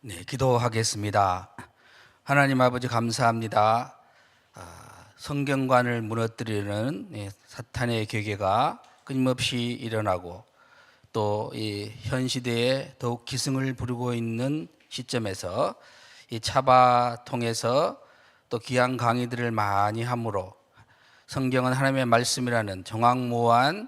네, 기도하겠습니다. 하나님 아버지 감사합니다. 성경관을 무너뜨리는 사탄의 괴계가 끊임없이 일어나고 또 이 현 시대에 더욱 기승을 부리고 있는 시점에서 이 차바 통해서 또 귀한 강의들을 많이 함으로 성경은 하나님의 말씀이라는 정확무한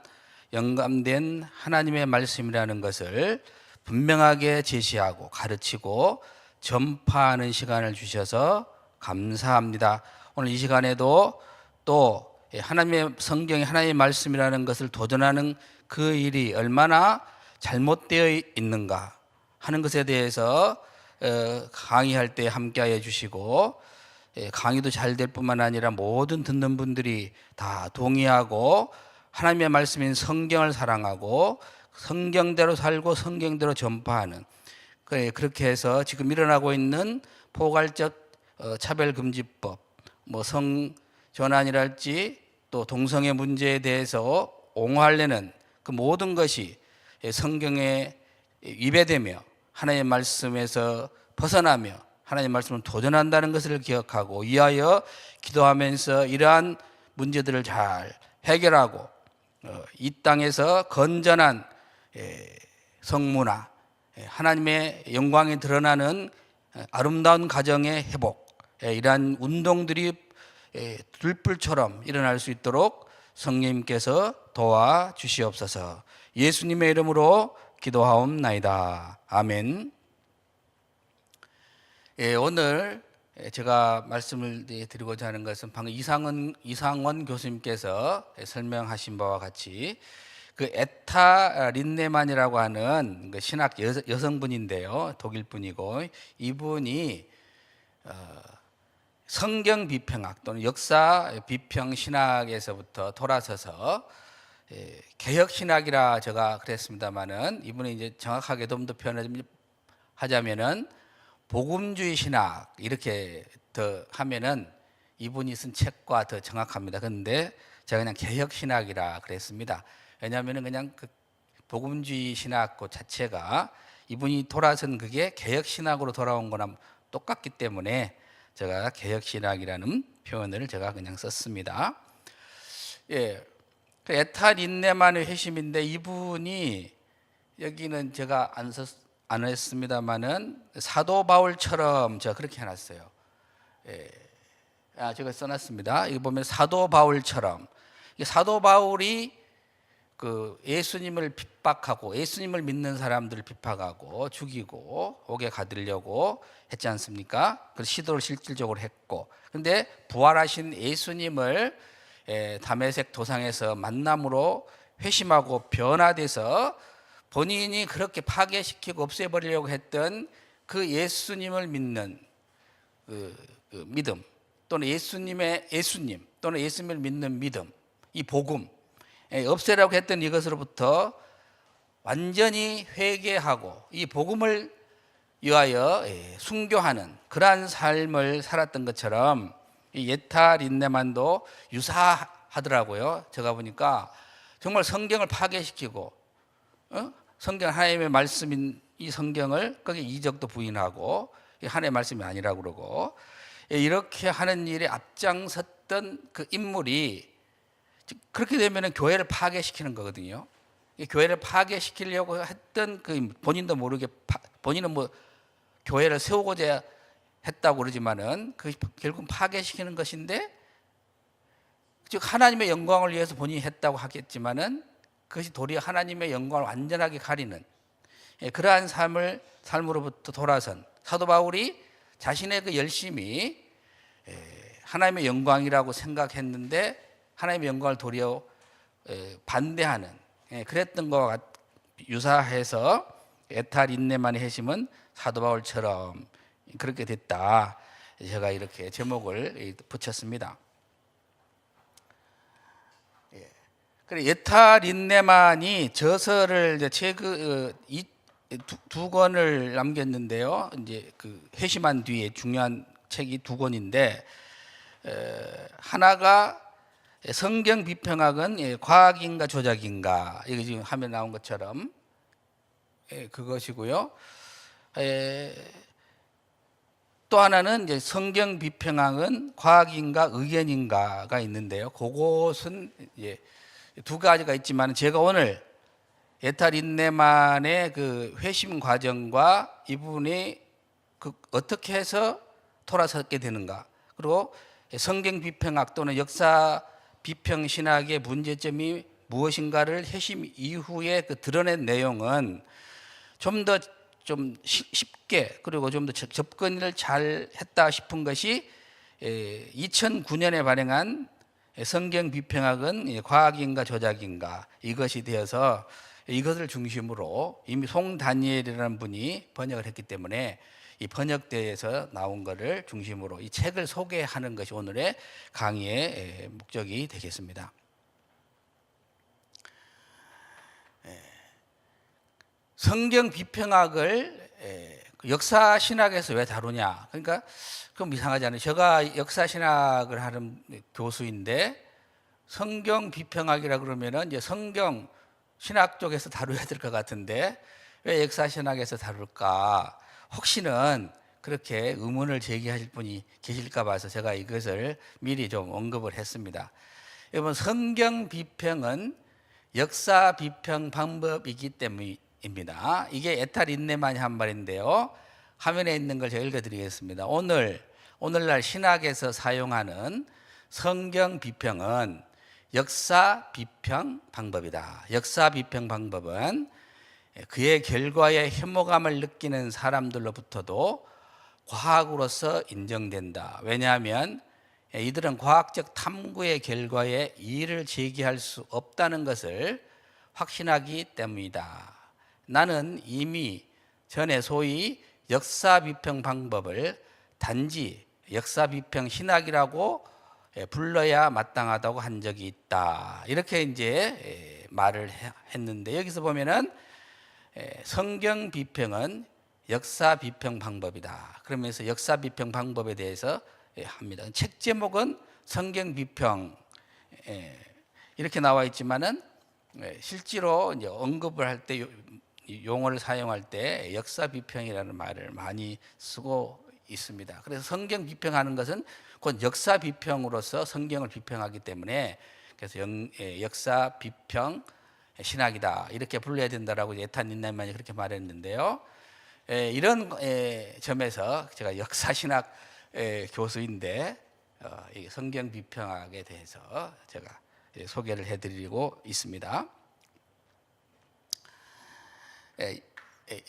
영감된 하나님의 말씀이라는 것을 분명하게 제시하고 가르치고 전파하는 시간을 주셔서 감사합니다. 오늘 이 시간에도 또 하나님의 성경이 하나님의 말씀이라는 것을 도전하는 그 일이 얼마나 잘못되어 있는가 하는 것에 대해서 강의할 때 함께하여 주시고 강의도 잘 될 뿐만 아니라 모든 듣는 분들이 다 동의하고 하나님의 말씀인 성경을 사랑하고 성경대로 살고 성경대로 전파하는 그렇게 해서 지금 일어나고 있는 포괄적 차별금지법, 뭐 성전환이랄지 또 동성애 문제에 대해서 옹호하려는 그 모든 것이 성경에 위배되며 하나님의 말씀에서 벗어나며 하나님의 말씀을 도전한다는 것을 기억하고 위하여 기도하면서 이러한 문제들을 잘 해결하고 이 땅에서 건전한 성문화, 하나님의 영광이 드러나는 아름다운 가정의 회복, 이러한 운동들이 들불처럼 일어날 수 있도록 성령님께서 도와주시옵소서. 예수님의 이름으로 기도하옵나이다. 아멘. 오늘 제가 말씀을 드리고자 하는 것은 방금 이상원 교수님께서 설명하신 바와 같이 그 에타 린네만이라고 하는 그 신학 여성분인데요, 독일 분이고 이분이 성경 비평학 또는 역사 비평 신학에서부터 돌아서서 개혁 신학이라 제가 그랬습니다만은 이분이 이제 정확하게 좀 더 표현하자면은 복음주의 신학 이렇게 더 하면은 이분이 쓴 책과 더 정확합니다. 그런데 제가 그냥 개혁 신학이라 그랬습니다. 왜냐하면은 그냥 그 복음주의 신학 그 자체가 이분이 돌아선 그게 개혁 신학으로 돌아온 거랑 똑같기 때문에 제가 개혁 신학이라는 표현을 제가 그냥 썼습니다. 예, 그 에타 린네만의 회심인데 이분이 여기는 제가 안 했습니다만은 사도 바울처럼 제가 그렇게 해놨어요. 제가 써놨습니다. 이거 보면 사도 바울처럼 사도 바울이 그 예수님을 핍박하고 예수님을 믿는 사람들을 핍박하고 죽이고 옥에 가두려고 했지 않습니까? 그 시도를 실질적으로 했고, 그런데 부활하신 예수님을 다메섹 도상에서 만남으로 회심하고 변화돼서 본인이 그렇게 파괴시키고 없애버리려고 했던 그 예수님을 믿는 그 믿음 또는 예수님 또는 예수님을 믿는 믿음, 이 복음 없애라고 했던 이것으로부터 완전히 회개하고 이 복음을 위하여 순교하는 그러한 삶을 살았던 것처럼 이 에타 린네만도 유사하더라고요. 제가 보니까 정말 성경을 파괴시키고 성경 하나님의 말씀인 이 성경을 거기에 이적도 부인하고 하나님의 말씀이 아니라고 그러고 이렇게 하는 일에 앞장섰던 그 인물이 그렇게 되면 교회를 파괴시키는 거거든요. 교회를 파괴시키려고 했던 그 본인도 모르게 본인은 뭐 교회를 세우고자 했다고 그러지만은 그 결국 파괴시키는 것인데 즉 하나님의 영광을 위해서 본인이 했다고 하겠지만은 그것이 도리어 하나님의 영광을 완전하게 가리는 그러한 삶으로부터 돌아선 사도 바울이 자신의 그 열심이 하나님의 영광이라고 생각했는데 하나님의 영광을 도리어 반대하는 그랬던 것과 유사해서 에타 린네만의 회심은 사도 바울처럼 그렇게 됐다. 제가 이렇게 제목을 붙였습니다. 에타 린네만이 저서를 두 권을 남겼는데요. 이제 그 회심한 뒤에 중요한 책이 두 권인데 하나가 성경 비평학은 과학인가 조작인가 이게 지금 화면 나온 것처럼 그것이고요. 또 하나는 이제 성경 비평학은 과학인가 의견인가가 있는데요. 그것은 이제 두 가지가 있지만 제가 오늘 에타 린네만의 그 회심 과정과 이분이 그 어떻게 해서 돌아섰게 되는가, 그리고 성경 비평학 또는 역사 비평 신학의 문제점이 무엇인가를 회심 이후에 그 드러낸 내용은 좀 더 좀 쉽게 그리고 좀 더 접근을 잘 했다 싶은 것이 2009년에 발행한 성경 비평학은 과학인가 조작인가 이것이 되어서 이것을 중심으로 이미 송다니엘이라는 분이 번역을 했기 때문에 이 번역대에서 나온 것을 중심으로 이 책을 소개하는 것이 오늘의 강의의 목적이 되겠습니다. 성경 비평학을 역사 신학에서 왜 다루냐? 그러니까 그럼 이상하지 않아요. 제가 역사 신학을 하는 교수인데 성경 비평학이라 그러면은 이제 성경 신학 쪽에서 다루어야 될 것 같은데 왜 역사 신학에서 다룰까? 혹시는 그렇게 의문을 제기하실 분이 계실까 봐서 제가 이것을 미리 좀 언급을 했습니다. 여러분, 성경 비평은 역사 비평 방법이기 때문입니다. 이게 에타 린네만이 한 말인데요. 화면에 있는 걸 제가 읽어드리겠습니다. 오늘날 신학에서 사용하는 성경 비평은 역사 비평 방법이다. 역사 비평 방법은 그의 결과에 혐오감을 느끼는 사람들로부터도 과학으로서 인정된다. 왜냐하면 이들은 과학적 탐구의 결과에 이의를 제기할 수 없다는 것을 확신하기 때문이다. 나는 이미 전에 소위 역사 비평 방법을 단지 역사 비평 신학이라고 불러야 마땅하다고 한 적이 있다. 이렇게 이제 말을 했는데, 여기서 보면은 성경 비평은 역사 비평 방법이다. 그러면서 역사 비평 방법에 대해서 합니다. 책 제목은 성경 비평 이렇게 나와 있지만은 실제로 이제 언급을 할 때 용어를 사용할 때 역사 비평이라는 말을 많이 쓰고 있습니다. 그래서 성경 비평하는 것은 곧 역사 비평으로서 성경을 비평하기 때문에 그래서 역사 비평 신학이다 이렇게 불러야 된다라고 에타 린네만이 그렇게 말했는데요. 이런 점에서 제가 역사 신학 교수인데 성경 비평학에 대해서 제가 소개를 해드리고 있습니다.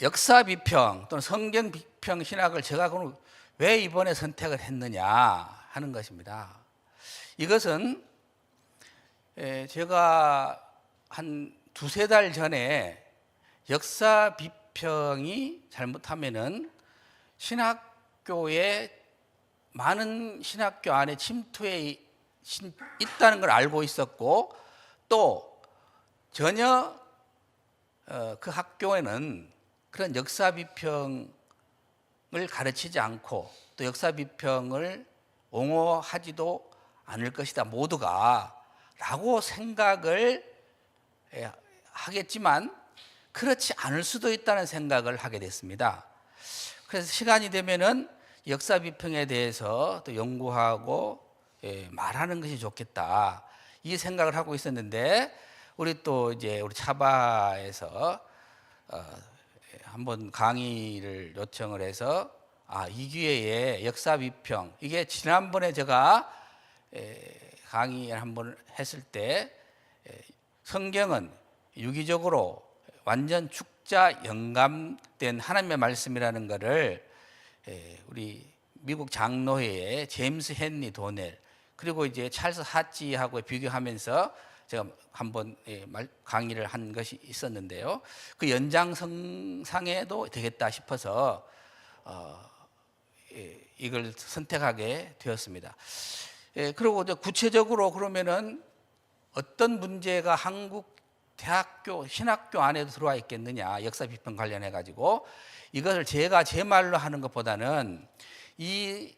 역사 비평 또는 성경 비평 신학을 제가 그럼 왜 이번에 선택을 했느냐 하는 것입니다. 이것은 제가 한 두세 달 전에 역사 비평이 잘못하면은 신학교에 많은 신학교 안에 침투해 있다는 걸 알고 있었고, 또 전혀 그 학교에는 그런 역사 비평을 가르치지 않고 또 역사 비평을 옹호하지도 않을 것이다 모두가 라고 생각을 하겠지만 그렇지 않을 수도 있다는 생각을 하게 됐습니다. 그래서 시간이 되면은 역사 비평에 대해서 또 연구하고 말하는 것이 좋겠다 이 생각을 하고 있었는데, 우리 또 이제 우리 차바에서 한번 강의를 요청을 해서 이 기회에 역사 비평, 이게 지난번에 제가 강의를 한번 했을 때 성경은 유기적으로 완전 축자 영감된 하나님의 말씀이라는 것을 우리 미국 장로회의 제임스 헨리 도넬 그리고 이제 찰스 하치하고 비교하면서 제가 한번 강의를 한 것이 있었는데요. 그 연장선상에도 되겠다 싶어서 이걸 선택하게 되었습니다. 그리고 구체적으로 그러면은 어떤 문제가 한국 대학교 신학교 안에도 들어와 있겠느냐, 역사 비평 관련해 가지고 이것을 제가 제 말로 하는 것보다는 이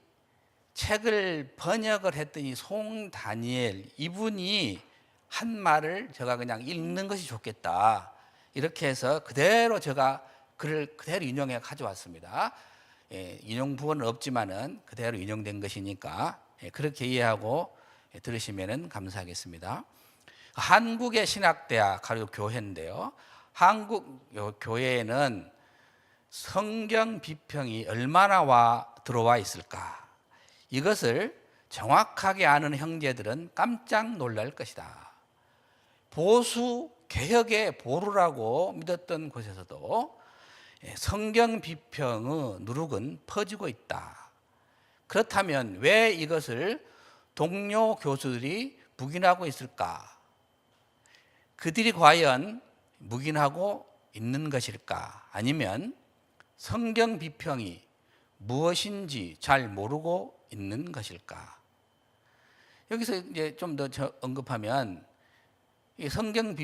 책을 번역을 했던 이 송다니엘 이분이 한 말을 제가 그냥 읽는 것이 좋겠다 이렇게 해서 그대로 제가 글을 그대로 인용해 가져왔습니다. 인용 부분은 없지만은 그대로 인용된 것이니까 그렇게 이해하고 들으시면 감사하겠습니다. 한국의 신학대학 가리고 교회인데요. 한국 교회에는 성경 비평이 얼마나 들어와 있을까? 이것을 정확하게 아는 형제들은 깜짝 놀랄 것이다. 보수 개혁의 보루라고 믿었던 곳에서도 성경 비평의 누룩은 퍼지고 있다. 그렇다면 왜 이것을 동료 교수들이 묵인하고 있을까? 그들이 과연 묵인하고 있는 것일까? 아니면 성경 비평이 무엇인지 잘 모르고 있는 것일까? 여기서 이제 좀 더 언급하면 이 성경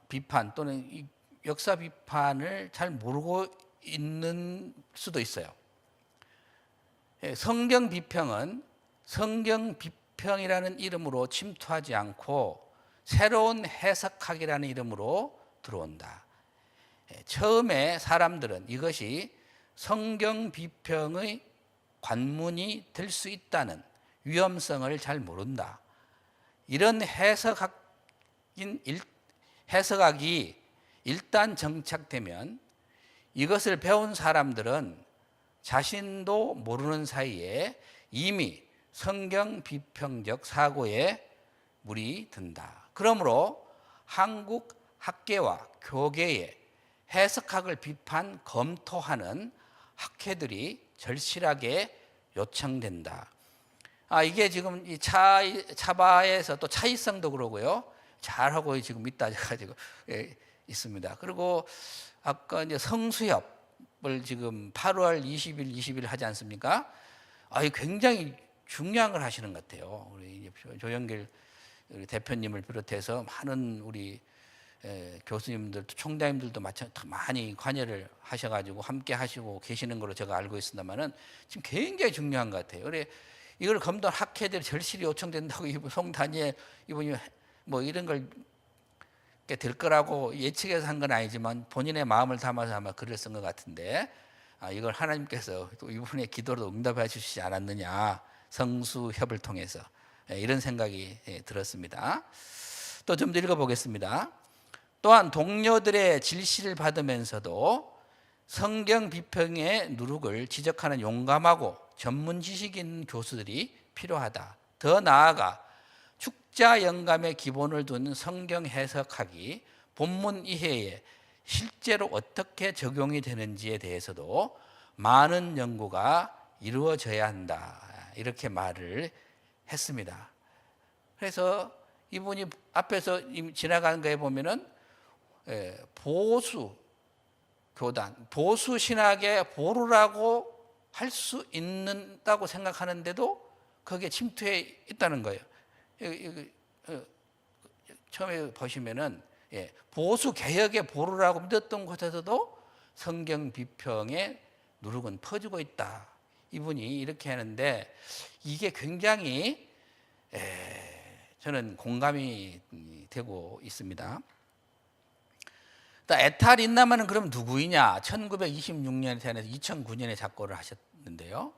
비판 또는 이 역사 비판을 잘 모르고 있는 수도 있어요. 성경 비평은 성경 비평이라는 이름으로 침투하지 않고 새로운 해석학이라는 이름으로 들어온다. 처음에 사람들은 이것이 성경 비평의 관문이 될 수 있다는 위험성을 잘 모른다. 이런 해석학이 일단 정착되면 이것을 배운 사람들은 자신도 모르는 사이에 이미 성경 비평적 사고에 물이 든다. 그러므로 한국 학계와 교계에 해석학을 비판 검토하는 학회들이 절실하게 요청된다. 이게 지금 이 차바에서 또 차이성도 그러고요. 잘하고 지금 있다 가지고 있습니다. 그리고 아까 이제 성수협을 지금 8월 20일, 20일 하지 않습니까? 이 굉장히 중요한 걸 하시는 것 같아요. 우리 조영길 대표님을 비롯해서 많은 우리 교수님들, 총장님들도 많이 관여를 하셔가지고 함께 하시고 계시는 걸로 제가 알고 있습니다만은 지금 굉장히 중요한 것 같아요. 그래 이걸 검토한 학회들이 절실히 요청된다고 송 다니엘 이분이 뭐 이런 걸 될 거라고 예측해서 한 건 아니지만 본인의 마음을 담아서 아마 글을 쓴 것 같은데 이걸 하나님께서 또 이분의 기도로 응답해 주시지 않았느냐, 성수협을 통해서 이런 생각이 들었습니다. 또 좀 더 읽어보겠습니다. 또한 동료들의 질시를 받으면서도 성경 비평의 누룩을 지적하는 용감하고 전문 지식 있는 교수들이 필요하다. 더 나아가 축자 영감의 기본을 둔 성경 해석학이 본문 이해에 실제로 어떻게 적용이 되는지에 대해서도 많은 연구가 이루어져야 한다. 이렇게 말을 했습니다. 그래서 이분이 앞에서 지나가는 거에 보면은 보수 교단, 보수 신학의 보루라고 할 수 있다고 생각하는데도 거기에 침투해 있다는 거예요. 처음에 보시면은 보수 개혁의 보루라고 믿었던 곳에서도 성경 비평의 누룩은 퍼지고 있다. 이분이 이렇게 하는데 이게 굉장히 저는 공감이 되고 있습니다. 에탈 인나만은 그럼 누구이냐? 1926년에 태어나서 2009년에 작고를 하셨는데요.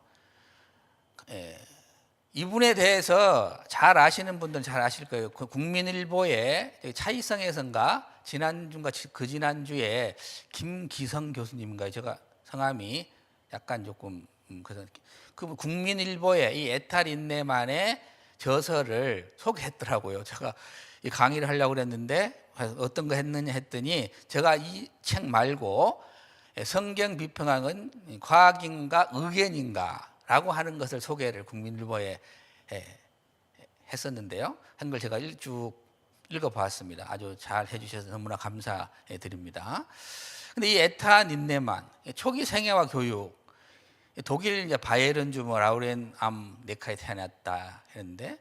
이분에 대해서 잘 아시는 분들은 잘 아실 거예요. 국민일보의 차이성에선가 지난주인가 그 지난주에 김기성 교수님인가요? 제가 성함이 약간 조금 그래서 그 국민일보의 이 에탈 인내만의 저서를 소개했더라고요. 제가 이 강의를 하려고 그랬는데 어떤 거 했느냐 했더니 제가 이 책 말고 성경 비평학은 과학인가 의견인가 라고 하는 것을 소개를 국민일보에 했었는데요. 한 걸 제가 쭉 읽어봤습니다. 아주 잘 해주셔서 너무나 감사드립니다. 근데 이 에타 닌네만 초기 생애와 교육, 독일 이제 바이에른주 라우렌 암 네카에 태어났다 했는데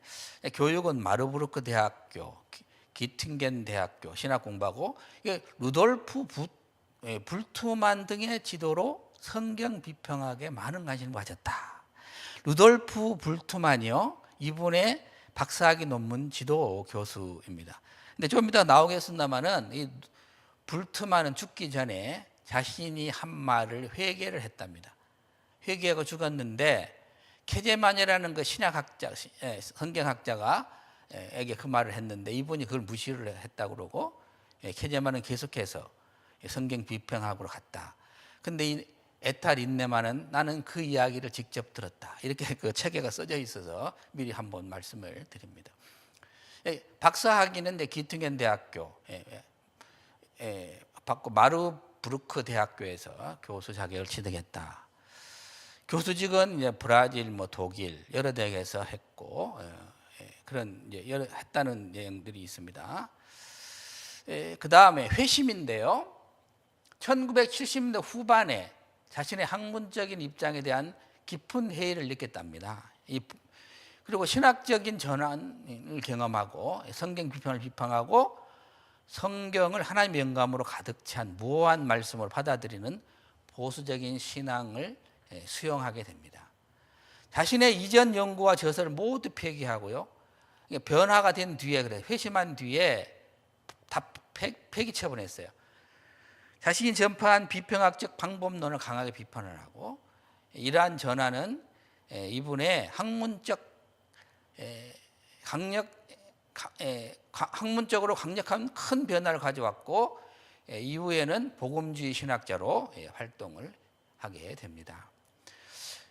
교육은 마르부르크 대학교, 기팅겐 대학교 신학 공부하고 루돌프 불트만 등의 지도로 성경 비평학에 많은 관심을 가졌다. 루돌프 불트만이요, 이분의 박사학위 논문 지도 교수입니다. 근데 좀 이따 나오겠습니다만은 이 불트만은 죽기 전에 자신이 한 말을 회개를 했답니다. 회개하고 죽었는데 케제만이라는 그 신약학자, 성경학자가 에게 그 말을 했는데 이분이 그걸 무시를 했다고 그러고 케제만은 계속해서 성경 비평학으로 갔다. 근데 이 에탈 인네만은 나는 그 이야기를 직접 들었다. 이렇게 그 체계가 써져 있어서 미리 한번 말씀을 드립니다. 박사학위는 기퉁겐 대학교 받고 마르부르크 대학교에서 교수 자격을 취득했다. 교수직은 이제 브라질, 독일 여러 대학에서 했고 그런 여러 했다는 내용들이 있습니다. 그 다음에 회심인데요. 1970년대 후반에 자신의 학문적인 입장에 대한 깊은 회의를 느꼈답니다. 그리고 신학적인 전환을 경험하고 성경 비평을 비판하고 성경을 하나님의 영감으로 가득 찬 무오한 말씀으로 받아들이는 보수적인 신앙을 수용하게 됩니다. 자신의 이전 연구와 저서를 모두 폐기하고요. 변화가 된 뒤에 회심한 뒤에 다 폐기 처분했어요. 자신이 전파한 비평학적 방법론을 강하게 비판을 하고 이러한 전환은 이분의 학문적으로 강력한 큰 변화를 가져왔고 이후에는 복음주의 신학자로 활동을 하게 됩니다.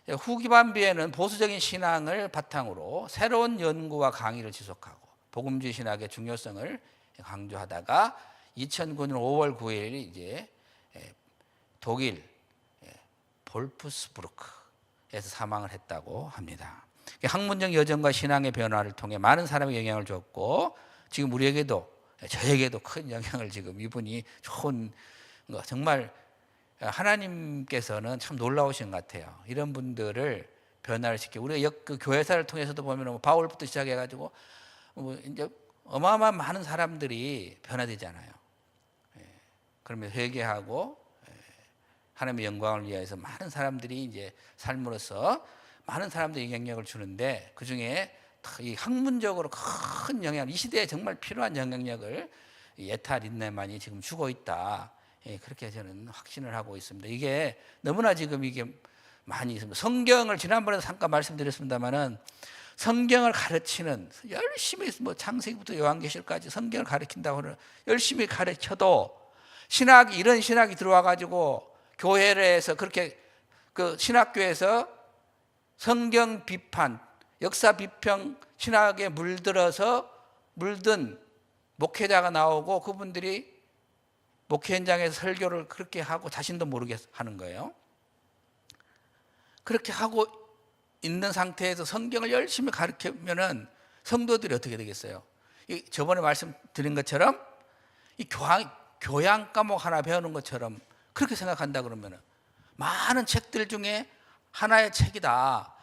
후기반부에는 보수적인 신앙을 바탕으로 새로운 연구와 강의를 지속하고 복음주의 신학의 중요성을 강조하다가 2009년 5월 9일 이제 독일 볼프스부르크에서 사망을 했다고 합니다. 학문적 여정과 신앙의 변화를 통해 많은 사람에게 영향을 줬고 지금 우리에게도 저에게도 큰 영향을 지금 이분이 좋은 정말 하나님께서는 참 놀라우신 것 같아요. 이런 분들을 변화를 시키고 우리가 그 교회사를 통해서도 보면 바울부터 시작해가지고 이제 어마어마한 많은 사람들이 변화되잖아요. 그러면 회개하고 하나님의 영광을 위해서 많은 사람들이 이제 삶으로서 많은 사람들이 영향력을 주는데 그 중에 이 학문적으로 큰 영향, 이 시대에 정말 필요한 영향력을 에탈 인네만이 지금 주고 있다. 그렇게 저는 확신을 하고 있습니다. 이게 너무나 지금 이게 많이 있습니다. 성경을 지난번에도 잠깐 말씀드렸습니다만은 성경을 가르치는 열심히 창세기부터 요한계시록까지 성경을 가르친다고 열심히 가르쳐도 신학이 이런 신학이 들어와 가지고 교회에서 그렇게 그 신학교에서 성경 비판, 역사 비평 신학에 물든 목회자가 나오고 그분들이 목회 현장에서 설교를 그렇게 하고 자신도 모르게 하는 거예요. 그렇게 하고 있는 상태에서 성경을 열심히 가르치면은 성도들이 어떻게 되겠어요? 저번에 말씀드린 것처럼 이 교양 과목 하나 배우는 것처럼 그렇게 생각한다 그러면은 많은 책들 중에 하나의 책이다.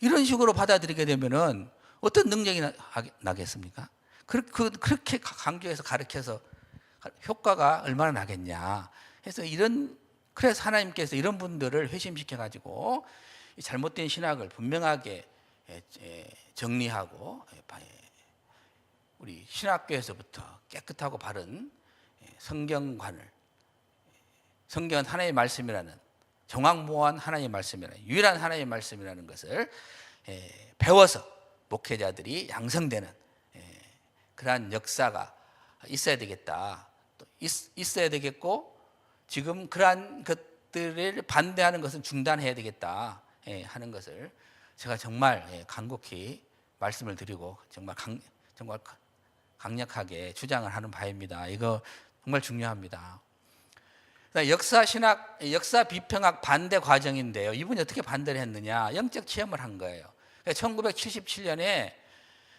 이런 식으로 받아들이게 되면은 어떤 능력이 나겠습니까? 그렇게 강조해서 가르쳐서 효과가 얼마나 나겠냐. 그래서 하나님께서 이런 분들을 회심시켜 가지고 잘못된 신학을 분명하게 정리하고 우리 신학교에서부터 깨끗하고 바른 성경관을 성경은 하나님의 말씀이라는 정확무한 하나님의 말씀이라는 유일한 하나님의 말씀이라는 것을 배워서 목회자들이 양성되는 그러한 역사가 있어야 되겠다. 또 있어야 되겠고 지금 그러한 것들을 반대하는 것은 중단해야 되겠다 하는 것을 제가 정말 간곡히 말씀을 드리고 정말 강력하게 주장을 하는 바입니다. 이거 정말 중요합니다. 역사 비평학 반대 과정인데요. 이분이 어떻게 반대를 했느냐? 영적 체험을 한 거예요. 1977년에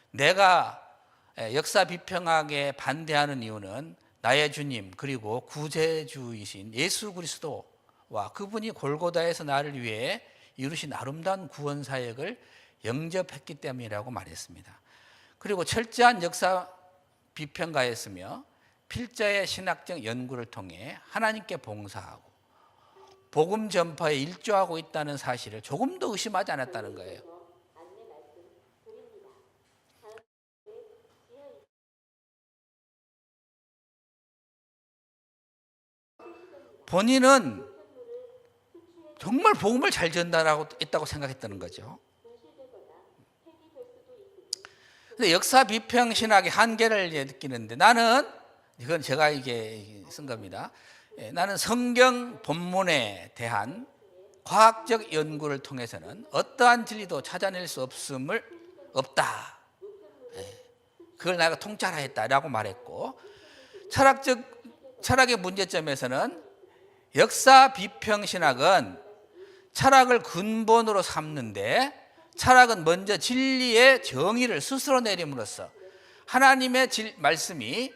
내가 역사 비평학에 반대하는 이유는 나의 주님 그리고 구세주이신 예수 그리스도와 그분이 골고다에서 나를 위해 이루신 아름다운 구원 사역을 영접했기 때문이라고 말했습니다. 그리고 철저한 역사 비평가였으며 필자의 신학적 연구를 통해 하나님께 봉사하고 복음 전파에 일조하고 있다는 사실을 조금도 의심하지 않았다는 거예요. 본인은 정말 복음을 잘 전달하고 있다고 생각했다는 거죠. 근데 역사 비평 신학의 한계를 느끼는데, 나는 이건 제가 이게 쓴 겁니다. 나는 성경 본문에 대한 과학적 연구를 통해서는 어떠한 진리도 찾아낼 수 없다. 그걸 내가 통찰하였다라고 말했고, 철학의 문제점에서는 역사 비평 신학은 철학을 근본으로 삼는데, 철학은 먼저 진리의 정의를 스스로 내림으로써 하나님의 말씀이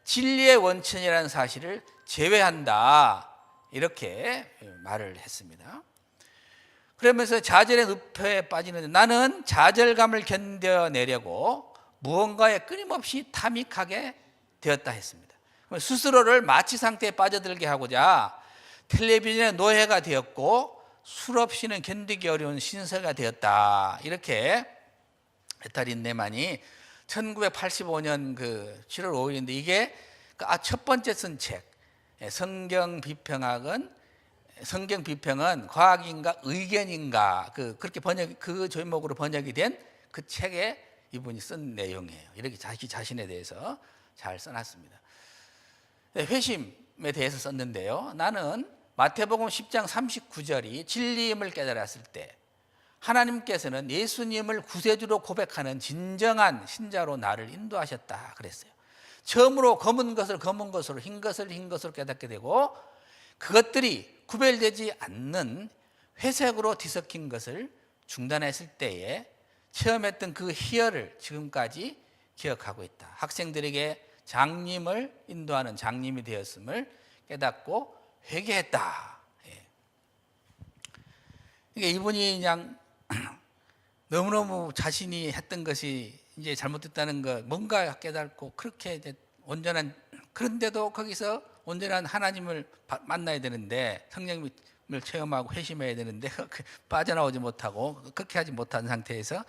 진리의 원천이라는 사실을 제외한다, 이렇게 말을 했습니다. 그러면서 좌절의 늪에 빠지는데, 나는 좌절감을 견뎌내려고 무언가에 끊임없이 탐닉하게 되었다 했습니다. 스스로를 마취 상태에 빠져들게 하고자 텔레비전의 노예가 되었고, 술 없이는 견디기 어려운 신세가 되었다, 이렇게 에탈인 네만이 1985년 7월 5일인데, 이게 첫 번째 쓴 책, 성경 비평은 과학인가 의견인가, 그렇게 그 제목으로 번역이 된 그 책에 이분이 쓴 내용이에요. 이렇게 자신에 대해서 잘 써놨습니다. 회심에 대해서 썼는데요, 나는 마태복음 10장 39절이 진리임을 깨달았을 때 하나님께서는 예수님을 구세주로 고백하는 진정한 신자로 나를 인도하셨다 그랬어요. 처음으로 검은 것을 검은 것으로, 흰 것을 흰 것으로 깨닫게 되고, 그것들이 구별되지 않는 회색으로 뒤섞인 것을 중단했을 때에 체험했던 그 희열을 지금까지 기억하고 있다. 학생들에게 장님을 인도하는 장님이 되었음을 깨닫고 회개했다. 그러니까 이분이 그냥 너무너무 자신이 했던 것이 이제 잘못됐다는 거 뭔가 깨닫고, 그렇게 이제 온전한, 그런데도 거기서 온전한 하나님을 만나야 되는데, 성령님을 체험하고 회심해야 되는데 빠져나오지 못하고, 그렇게 하지 못한 상태에서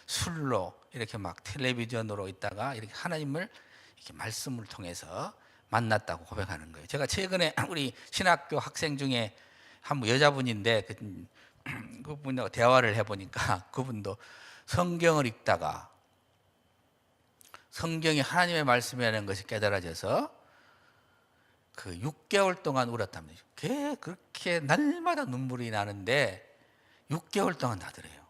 술로 이렇게 막 텔레비전으로 있다가 이렇게 하나님을 이렇게 말씀을 통해서 만났다고 고백하는 거예요. 제가 최근에 우리 신학교 학생 중에 한 여자분인데, 그분하고 대화를 해보니까 그분도 성경을 읽다가 성경이 하나님의 말씀이라는 것이 깨달아져서 6개월 동안 울었답니다. 그렇게 날마다 눈물이 나는데 6개월 동안 나더래요.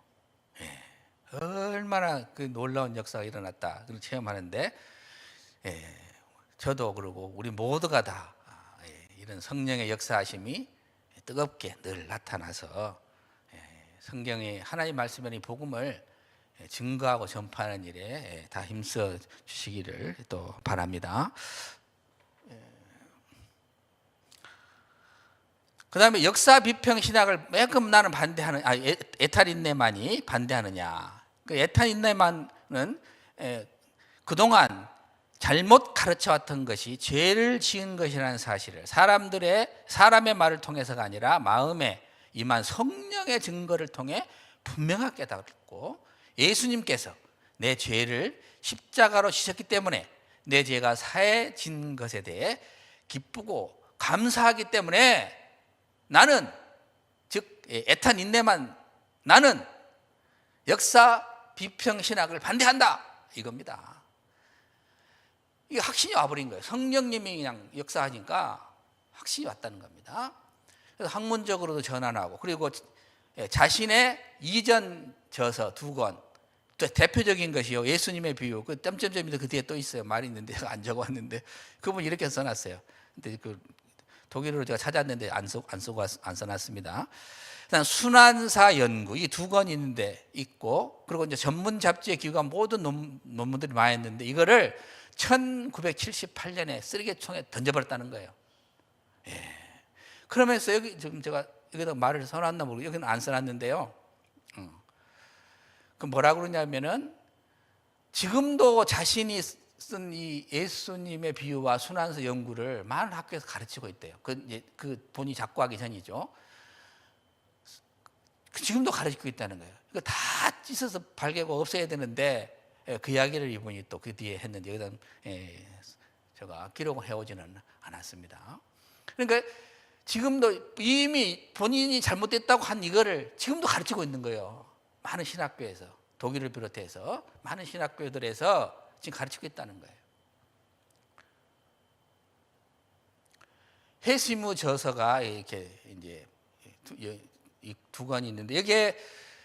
얼마나 놀라운 역사가 일어났다, 그걸 체험하는데, 저도 그러고 우리 모두가 다 이런 성령의 역사하심이 뜨겁게 늘 나타나서 성경의 하나님 말씀의 복음을 증거하고 전파하는 일에 다 힘써 주시기를 또 바랍니다. 그 다음에 역사 비평 신학을 왜끔 나는 반대하는, 에탈인네만이 반대하느냐. 에탈인네만은 그동안 잘못 가르쳐왔던 것이 죄를 지은 것이라는 사실을 사람의 말을 통해서가 아니라 마음에 임한 성령의 증거를 통해 분명하게 깨닫고, 예수님께서 내 죄를 십자가로 지셨기 때문에 내 죄가 사해진 것에 대해 기쁘고 감사하기 때문에 나는, 즉 에탄인네만, 나는 역사 비평 신학을 반대한다, 이겁니다. 이게 확신이 와버린 거예요. 성령님이 그냥 역사하니까 확신이 왔다는 겁니다. 그래서 학문적으로도 전환하고, 그리고 자신의 이전 저서 2권, 대표적인 것이요, 예수님의 비유, 그 점점점이 그 뒤에 또 있어요. 말이 있는데 제가 안 적어왔는데, 그분 이렇게 써놨어요. 근데 독일어로 제가 찾았는데 안 써놨습니다. 그다음 순환사 연구, 이 2권이 있는데 있고, 그리고 이제 전문 잡지에 기고한 모든 논문들이 많이 있는데, 이거를 1978년에 쓰레기통에 던져버렸다는 거예요. 그러면서 여기 지금 제가 여기다 말을 써놨나 모르고 여기는 안 써놨는데요. 그 뭐라 그러냐면은, 지금도 자신이 쓴 이 예수님의 비유와 순환사 연구를 많은 학교에서 가르치고 있대요. 그 본인이 작고하기 전이죠. 지금도 가르치고 있다는 거예요. 이거 다 찢어서 발개고 없애야 되는데, 그 이야기를 이분이 또 그 뒤에 했는데, 여기다 제가 기록을 해오지는 않았습니다. 그러니까 지금도 이미 본인이 잘못됐다고 한 이거를 지금도 가르치고 있는 거예요. 많은 신학교에서, 독일을 비롯해서 많은 신학교들에서 지금 가르치고 있다는 거예요. 헤시무 저서가 이렇게 이제 이 두 권이 있는데, 이게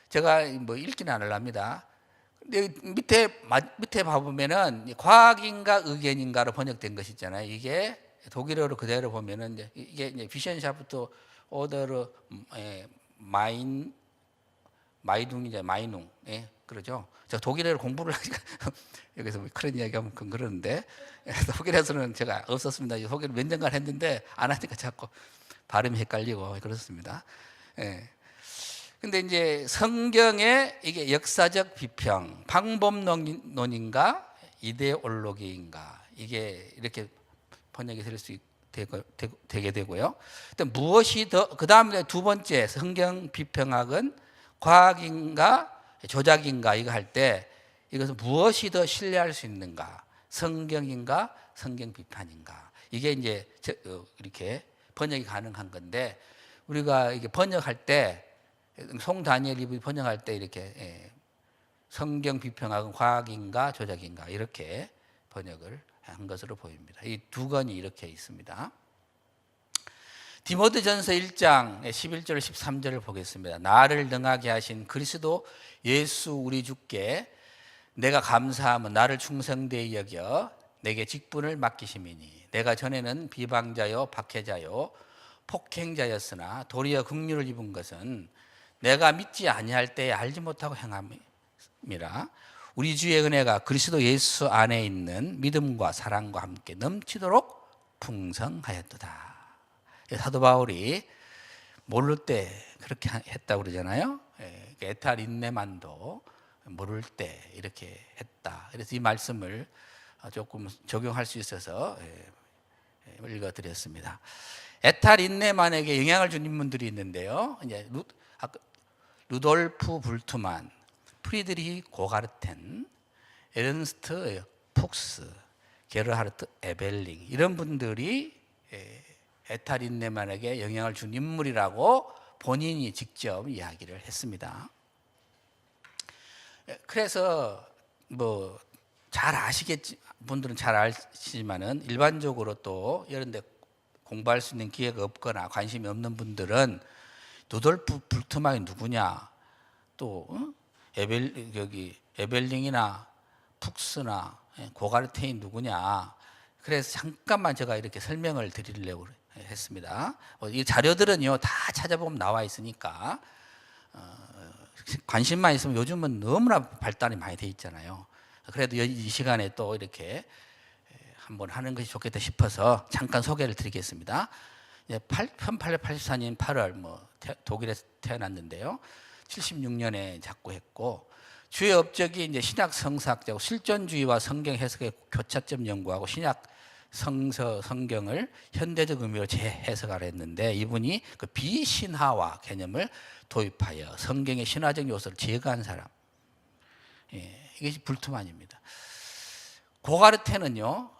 제가 뭐 읽지는 않으랍니다. 근데 밑에 봐보면은 과학인가 의견인가로 번역된 것이 있잖아요. 이게 독일어로 그대로 보면은 이게 이제 비션샤프트 오더르 마이둥이죠, 마이농. 예, 그러죠. 제가 독일어를 공부를 하니까 여기서 뭐 그런 이야기하면 그러는데, 독일에서는 제가 없었습니다. 독일 몇 년간 했는데 안 하니까 자꾸 발음이 헷갈리고 그렇습니다. 예. 근데 이제 성경의 이게 역사적 비평, 방법론인가 이데올로기인가, 이게 이렇게 번역이 될 수 되게 되고요. 또 무엇이 더, 그 다음에 두 번째 성경 비평학은 과학인가 조작인가 이거 할 때, 이것은 무엇이 더 신뢰할 수 있는가, 성경인가 성경 비판인가, 이게 이제 이렇게 번역이 가능한 건데, 우리가 이게 번역할 때 송 다니엘 이브이 번역할 때 이렇게 성경 비평학은 과학인가 조작인가 이렇게 번역을 한 것으로 보입니다. 이 두 권이 이렇게 있습니다. 디모데전서 1장 11절 13절을 보겠습니다. 나를 능하게 하신 그리스도 예수 우리 주께 내가 감사함은 나를 충성되이 여겨 내게 직분을 맡기심이니, 내가 전에는 비방자요 박해자요 폭행자였으나 도리어 긍휼을 입은 것은 내가 믿지 아니할 때에 알지 못하고 행함이라. 우리 주의 은혜가 그리스도 예수 안에 있는 믿음과 사랑과 함께 넘치도록 풍성하였도다. 사도 바울이 모를 때 그렇게 했다고 그러잖아요. 에탈 인내만도 모를 때 이렇게 했다. 그래서 이 말씀을 조금 적용할 수 있어서 읽어드렸습니다. 에탈 인내만에게 영향을 준 인물들이 있는데요. 이제 루돌프 불트만, 프리드리히 고가르텐, 에른스트 푹스, 게르하르트 에벨링, 이런 분들이 에탈 인내만에게 영향을 준 인물이라고 본인이 직접 이야기를 했습니다. 그래서 뭐 잘 아시겠지, 분들은 잘 아시지만은 일반적으로 또 이런 데 공부할 수 있는 기회가 없거나 관심이 없는 분들은 루돌프 불트만이 누구냐, 또 에벨링이나 푹스나 고가르텐이 누구냐, 그래서 잠깐만 제가 이렇게 설명을 드리려고 했습니다. 이 자료들은요 다 찾아보면 나와 있으니까 관심만 있으면, 요즘은 너무나 발달이 많이 돼 있잖아요. 그래도 이 시간에 또 이렇게 한번 하는 것이 좋겠다 싶어서 잠깐 소개를 드리겠습니다. 1884년 8월 독일에서 태어났는데요. 76년에 작고했고, 주요 업적이 이제 신약 성사학자고 실존주의와 성경 해석의 교차점 연구하고 신약 성경을 현대적 의미로 재해석하려 했는데, 이분이 그 비신화와 개념을 도입하여 성경의 신화적 요소를 제거한 사람, 이것이 불트만입니다. 고가르텐은요,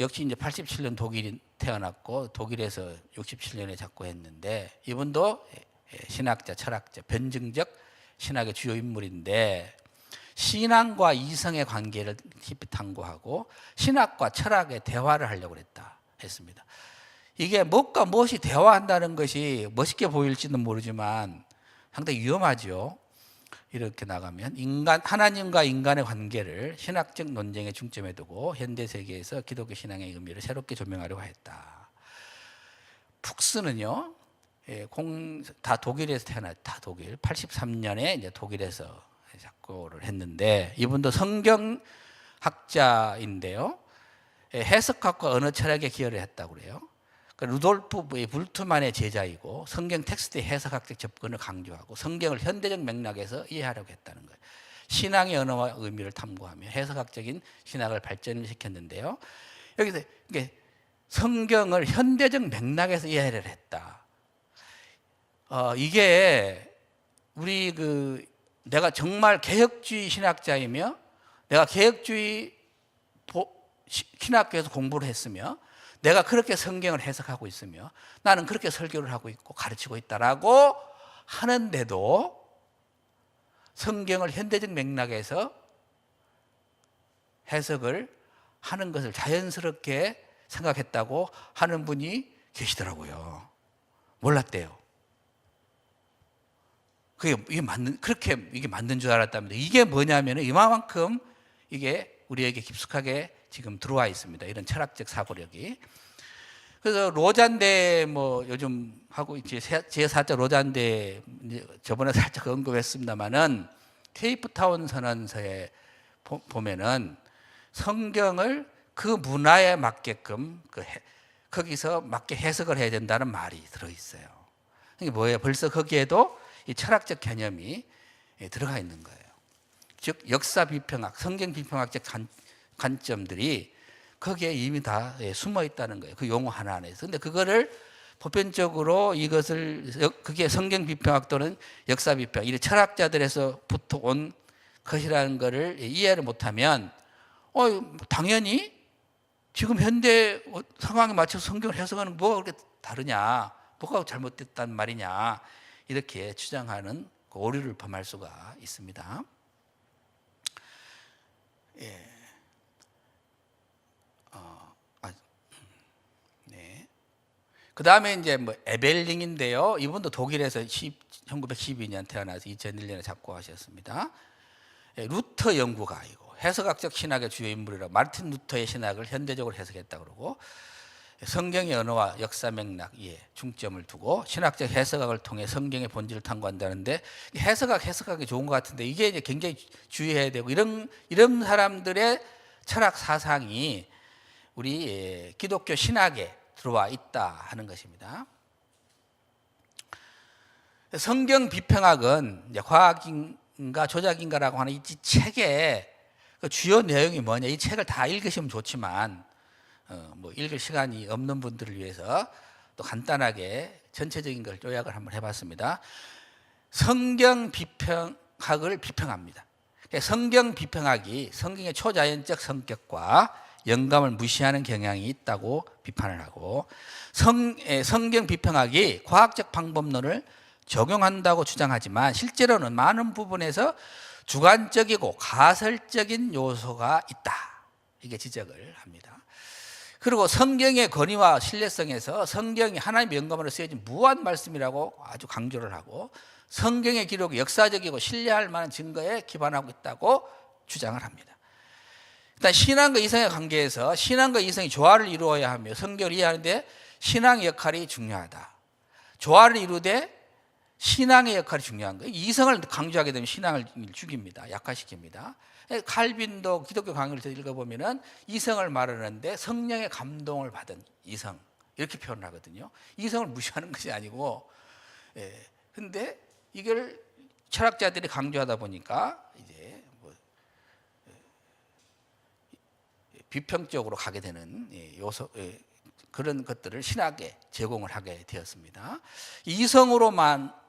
역시 이제 87년 독일인 태어났고 독일에서 67년에 작고했는데, 이분도 신학자, 철학자, 변증적 신학의 주요 인물인데, 신앙과 이성의 관계를 깊이 탐구하고 신학과 철학의 대화를 하려고 했습니다. 이게 무엇과 무엇이 대화한다는 것이 멋있게 보일지는 모르지만 상당히 위험하죠. 이렇게 나가면 하나님과 인간의 관계를 신학적 논쟁의 중점에 두고 현대 세계에서 기독교 신앙의 의미를 새롭게 조명하려고 했다. 푹스는요, 다 독일에서 다 독일, 83년에 이제 독일에서 작고를 했는데, 이분도 성경학자인데요, 해석학과 언어 철학에 기여를 했다고 그래요. 루돌프 불트만의 제자이고, 성경 텍스트의 해석학적 접근을 강조하고 성경을 현대적 맥락에서 이해하려고 했다는 거예요. 신앙의 언어와 의미를 탐구하며 해석학적인 신학을 발전시켰는데요. 여기서 성경을 현대적 맥락에서 이해를 했다. 이게 우리 내가 정말 개혁주의 신학자이며 내가 개혁주의 신학교에서 공부를 했으며 내가 그렇게 성경을 해석하고 있으며 나는 그렇게 설교를 하고 있고 가르치고 있다라고 하는데도 성경을 현대적 맥락에서 해석을 하는 것을 자연스럽게 생각했다고 하는 분이 계시더라고요. 몰랐대요. 이게 맞는 줄 알았답니다. 이게 뭐냐면 이만큼 이게 우리에게 깊숙하게 지금 들어와 있습니다. 이런 철학적 사고력이. 그래서 로잔대 요즘 하고 있지, 제4자 로잔대 저번에 살짝 언급했습니다만은 케이프타운 선언서에 보면은 성경을 그 문화에 맞게끔 거기서 맞게 해석을 해야 된다는 말이 들어 있어요. 이게 뭐예요? 벌써 거기에도 이 철학적 개념이 들어가 있는 거예요. 즉 역사 비평학, 성경 비평학적 관점들이 거기에 이미 다 숨어 있다는 거예요. 그 용어 하나 안에서. 근데 그거를 보편적으로 그게 성경 비평학 또는 역사 비평, 이 철학자들에서부터 온 것이라는 것을 이해를 못하면 당연히 지금 현대 상황에 맞춰서 성경을 해석하는 뭐가 그렇게 다르냐, 뭐가 잘못됐단 말이냐, 이렇게 주장하는 오류를 범할 수가 있습니다. 예. 네. 그 다음에 이제 에벨링인데요. 이분도 독일에서 1912년 태어나서 2001년에 작고하셨습니다. 루터 연구가이고 해석학적 신학의 주요 인물이라고 마르틴 루터의 신학을 현대적으로 해석했다고 그러고 성경의 언어와 역사 맥락에 중점을 두고 신학적 해석학을 통해 성경의 본질을 탐구한다는데 해석학이 좋은 것 같은데 이게 이제 굉장히 주의해야 되고 이런 사람들의 철학 사상이 우리 기독교 신학에 들어와 있다 하는 것입니다. 성경 비평학은 과학인가 조작인가라고 하는 이 책의 그 주요 내용이 뭐냐, 이 책을 다 읽으시면 좋지만 읽을 시간이 없는 분들을 위해서 또 간단하게 전체적인 걸 요약을 한번 해봤습니다. 성경 비평학을 비평합니다. 성경 비평학이 성경의 초자연적 성격과 영감을 무시하는 경향이 있다고 비판을 하고 성경 비평학이 과학적 방법론을 적용한다고 주장하지만 실제로는 많은 부분에서 주관적이고 가설적인 요소가 있다, 이게 지적을 합니다. 그리고 성경의 권위와 신뢰성에서 성경이 하나님의 영감으로 쓰여진 무한 말씀이라고 아주 강조를 하고 성경의 기록이 역사적이고 신뢰할 만한 증거에 기반하고 있다고 주장을 합니다. 일단 신앙과 이성의 관계에서 신앙과 이성이 조화를 이루어야 하며 성경을 이해하는데 신앙의 역할이 중요하다. 조화를 이루되 신앙의 역할이 중요한 거예요. 이성을 강조하게 되면 신앙을 죽입니다. 약화시킵니다. 칼빈도 기독교 강의를 읽어보면 이성을 말하는데 성령의 감동을 받은 이성, 이렇게 표현하거든요. 이성을 무시하는 것이 아니고, 근데 이걸 철학자들이 강조하다 보니까 이제 비평적으로 가게 되는 요소, 그런 것들을 신학에 제공을 하게 되었습니다.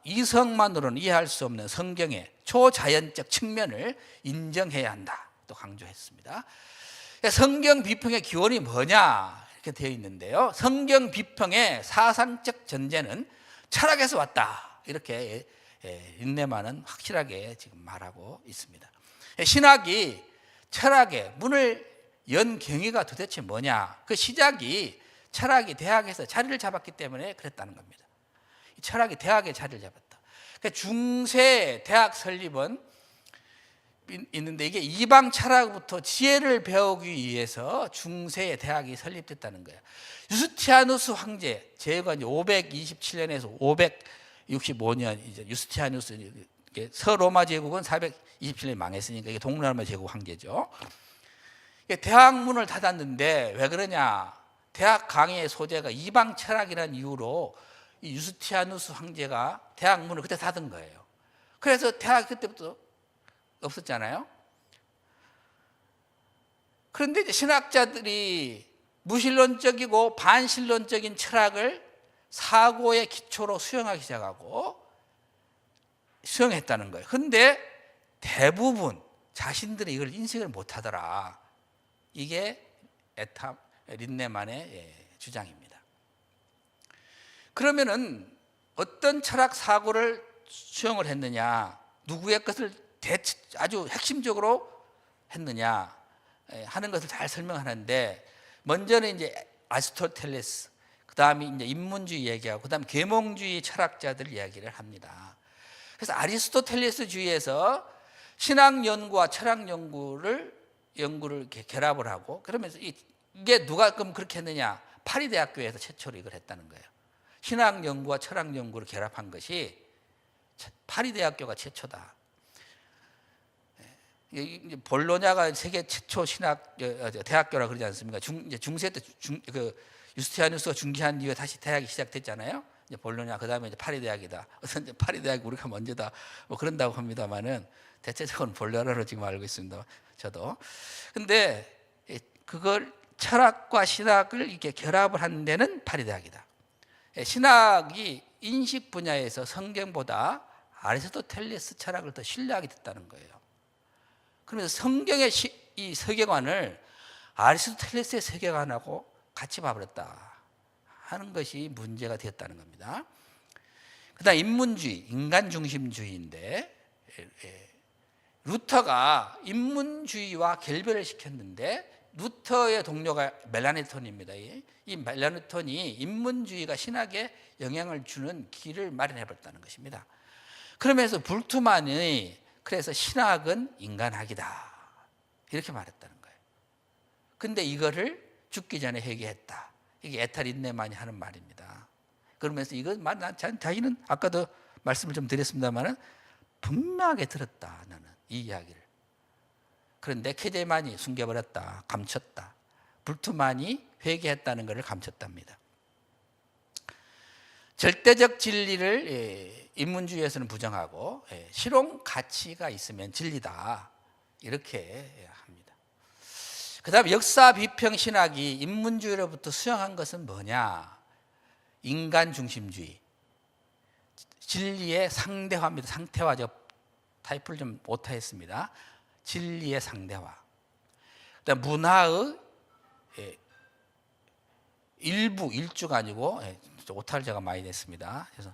이성만으로는 이해할 수 없는 성경의 초자연적 측면을 인정해야 한다, 또 강조했습니다. 성경 비평의 기원이 뭐냐 이렇게 되어 있는데요. 성경 비평의 사상적 전제는 철학에서 왔다, 이렇게 린네만은 확실하게 지금 말하고 있습니다. 신학이 철학의 문을 연 경위가 도대체 뭐냐, 그 시작이 철학이 대학에서 자리를 잡았기 때문에 그랬다는 겁니다. 철학이 대학에 자리를 잡았다. 그러니까 중세 대학 설립은 있는데 이게 이방 철학부터 지혜를 배우기 위해서 중세의 대학이 설립됐다는 거예요. 유스티아누스 황제, 제가 이제 527년에서 565년 이제 유스티아누스, 서로마 제국은 427년에 망했으니까 이게 동로마 제국 황제죠. 대학문을 닫았는데 왜 그러냐? 대학 강의의 소재가 이방 철학이라는 이유로 이 유스티아누스 황제가 대학 문을 그때 닫은 거예요. 그래서 대학 그때부터 없었잖아요. 그런데 이제 신학자들이 무신론적이고 반신론적인 철학을 사고의 기초로 수용하기 시작하고 수용했다는 거예요. 그런데 대부분 자신들이 이걸 인식을 못하더라. 이게 린네만의 주장입니다. 그러면은 어떤 철학 사고를 수용을 했느냐, 누구의 것을 아주 핵심적으로 했느냐 하는 것을 잘 설명하는데, 먼저는 이제 아리스토텔레스, 그 다음에 이제 인문주의 얘기하고, 그 다음 계몽주의 철학자들 이야기를 합니다. 그래서 아리스토텔레스주의에서 신학 연구와 철학 연구를 이렇게 결합을 하고, 그러면서 이게 누가 그럼 그렇게 했느냐? 파리대학교에서 최초로 이걸 했다는 거예요. 신학 연구와 철학 연구를 결합한 것이 파리대학교가 최초다. 볼로냐가 세계 최초 신학 대학교라 그러지 않습니까? 중세 때 유스티아누스가 중기한 이후에 다시 대학이 시작됐잖아요. 이제 볼로냐, 그 다음에 이제 파리대학이다. 이제 파리대학이 우리가 먼저다. 뭐 그런다고 합니다만은 대체적으로 볼로냐로 지금 알고 있습니다. 저도. 근데 그걸 철학과 신학을 이렇게 결합을 한 데는 파리대학이다. 신학이 인식 분야에서 성경보다 아리스토텔레스 철학을 더 신뢰하게 됐다는 거예요. 그러면서 성경의 이 세계관을 아리스토텔레스의 세계관하고 같이 봐버렸다 하는 것이 문제가 되었다는 겁니다. 그 다음 인문주의, 인간중심주의인데, 루터가 인문주의와 결별을 시켰는데, 루터의 동료가 멜라니톤입니다. 이 멜라니톤이 인문주의가 신학에 영향을 주는 길을 마련해버렸다는 것입니다. 그러면서 불트만이 그래서 신학은 인간학이다 이렇게 말했다는 거예요. 근데 이거를 죽기 전에 회개했다. 이게 에탈인네만이 하는 말입니다. 그러면서 자기는 아까도 말씀을 좀 드렸습니다만 분명하게 들었다, 나는 이 이야기를. 그런데 케제만이 숨겨버렸다, 감췄다. 불트만이 회개했다는 것을 감췄답니다. 절대적 진리를 인문주의에서는 부정하고 실용 가치가 있으면 진리다 이렇게 합니다. 그 다음에 역사 비평 신학이 인문주의로부터 수용한 것은 뭐냐? 인간 중심주의, 진리의 상대화입니다. 상태화, 저 타이프를 좀 오타했습니다. 진리의 상대화. 그다음 문화의 일주가 아니고 오타를 제가 많이 냈습니다. 그래서